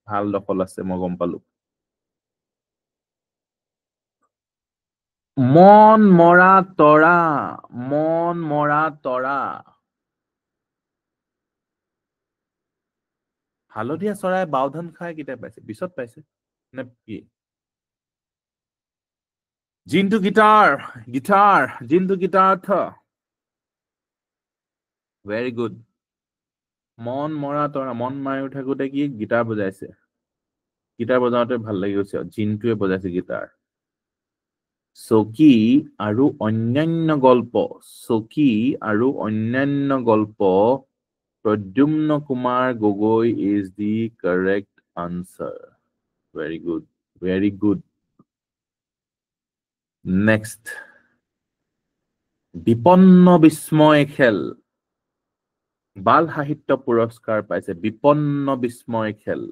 ভাল দখল আছে মই গম পালো মন মৰা তৰা হালধীয়া চৰাই বাওধান খাই কেতিয়া পাইছে পিছত পাইছে নে কি জিন্তু গিটাৰ ভেৰি গুড মন মৰা তৰা মন মাৰি থাকোতে কি গিটাৰ বজাইছে গিটাৰ বজাওতে ভাল লাগি গৈছে জিন্তুৱে বজাইছে গিটাৰ চকী আৰু অন্যান্য গল্প Pradyumna Kumar Gogoi is the correct answer very good Next. বিপন্ন বিস্ময় খেল বাল সাহিত্য পুৰস্কাৰ পাইছে বিপন্ন বিস্ময় খেল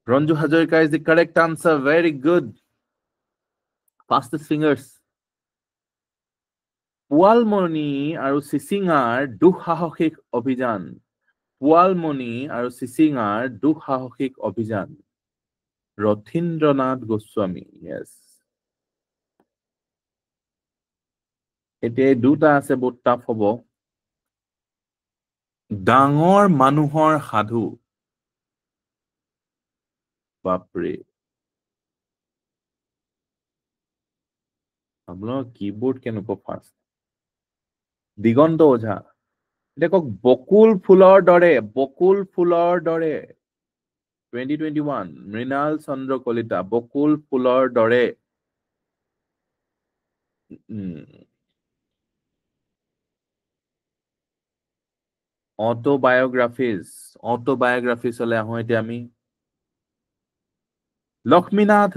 Ranju Hazarika is the correct answer. Very good. Fastest fingers. পোৱালমণি আৰু চিচিঙাৰ দুঃসাহসিক অভিযান পোৱালমণি আৰু চিচিঙাৰ দুঃসাহসিক অভিযান ৰথীন্দ্ৰনাথ গোস্বামী. Yes. এতিয়া দুটা আছে বহুত টাফ হ'ব. ডাঙৰ মানুহৰ সাধু বাপৰে আপোনাৰ কিবোৰ্ড কেনেকুৱা ফাষ্ট দিগন্ত ওঝা এতিয়া কওক বকুল ফুলৰ দৰে 2021 মৃণাল চন্দ্ৰ কলিতা বকুল ফুলৰ দৰে অটোবায়োগ্ৰাফিজ হলে আহো এতিয়া আমি লক্ষ্মীনাথ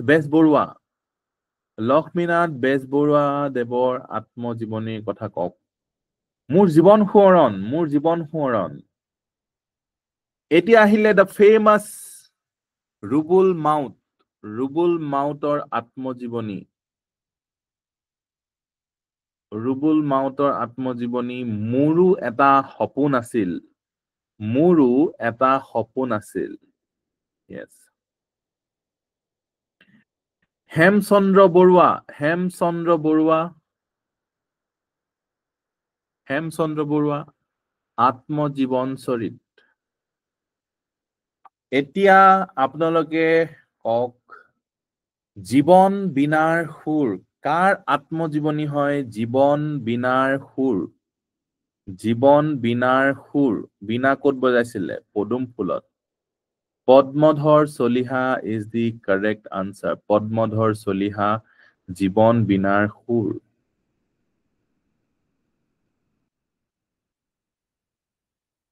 বেজবৰুৱা দেৱৰ আত্মজীৱনীৰ কথা কওক মোৰ জীৱন সোঁৱৰণ এতিয়া আহিলে দ্য ফেমাছ ৰুবুল মাউতৰ আত্মজীৱনী মোৰো এটা সপোন আছিল yes হেমচন্দ্ৰ বৰুৱা আত্মজীৱন চৰিত এতিয়া আপোনালোকে কক জীৱন বিনাৰ সুৰ কাৰ আত্মজীৱনী হয় জীৱন বিনাৰ সুৰ বিনা ক'ত বজাইছিলে পদুম ফুলত Padmadhar Chaliha is the correct answer. Padmadhar Chaliha জীৱন বিনাৰ সুৰ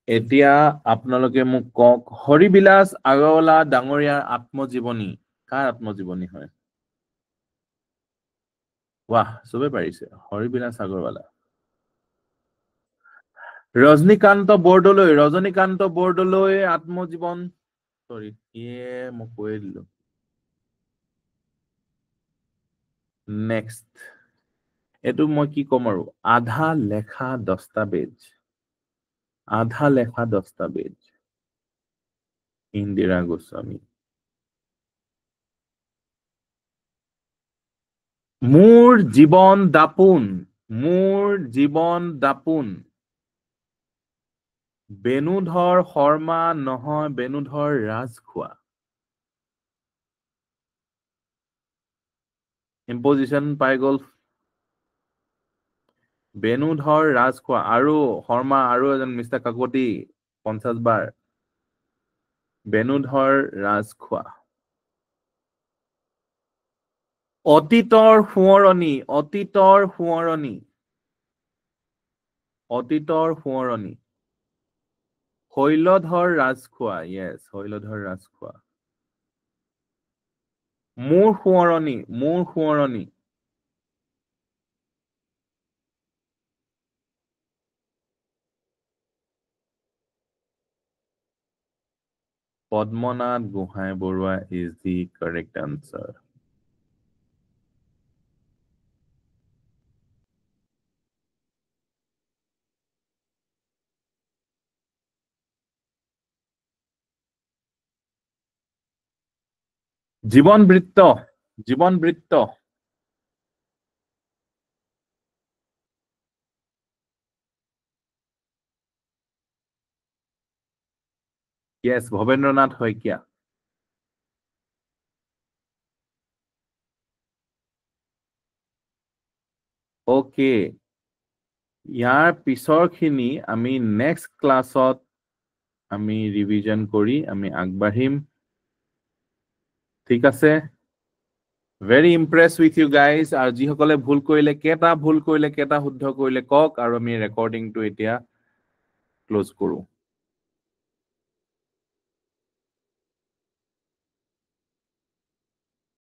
এতিয়া আপোনালোকে মোক কক হৰিবিলাস আগৰৱালা ডাঙৰীয়াৰ আত্মজীৱনী কাৰ আত্মজীৱনী হয় বাহ সবে পাৰিছে হৰিবিলাস আগৰৱালা ৰজনীকান্ত বৰদলৈ আত্মজীৱন সৰি মই কৈ দিলো নেক্সট এটো মই কি কম আৰু আধা লেখা দস্তাবেজ ইন্দিৰা গোস্বামী মোৰ জীৱন দাপোন বেনুধৰ শৰ্মা নহয় বেনুধৰ ৰাজখোৱা ইম্পজিশন পাই গল বেনুধৰ ৰাজখোৱা আৰু শৰ্মা আৰু এজন মিষ্টাৰ কাকতি 50 বাৰ বেনুধৰ ৰাজখোৱা অতীতৰ সোঁৱৰণী শৈলধৰ ৰাজখোৱা yes শৈলধৰ ৰাজখোৱা মোৰ সোঁৱৰণী Padmanath Gohain Barua is the correct answer. জীৱন বৃত্ত yes ভবেন্দ্ৰনাথ শইকীয়া ওকে ইয়াৰ পিছৰ খিনি আমি নেক্সট ক্লাছত আমি ৰিভিজন কৰি আমি আগবাঢ়িম ঠিক আছে very impressed with you guys আৰু যিসকলে ভুল কৰিলে কেটা শুদ্ধ কৰিলে কক আৰু আমি ৰেকৰ্ডিংটো এতিয়া ক্লোজ কৰো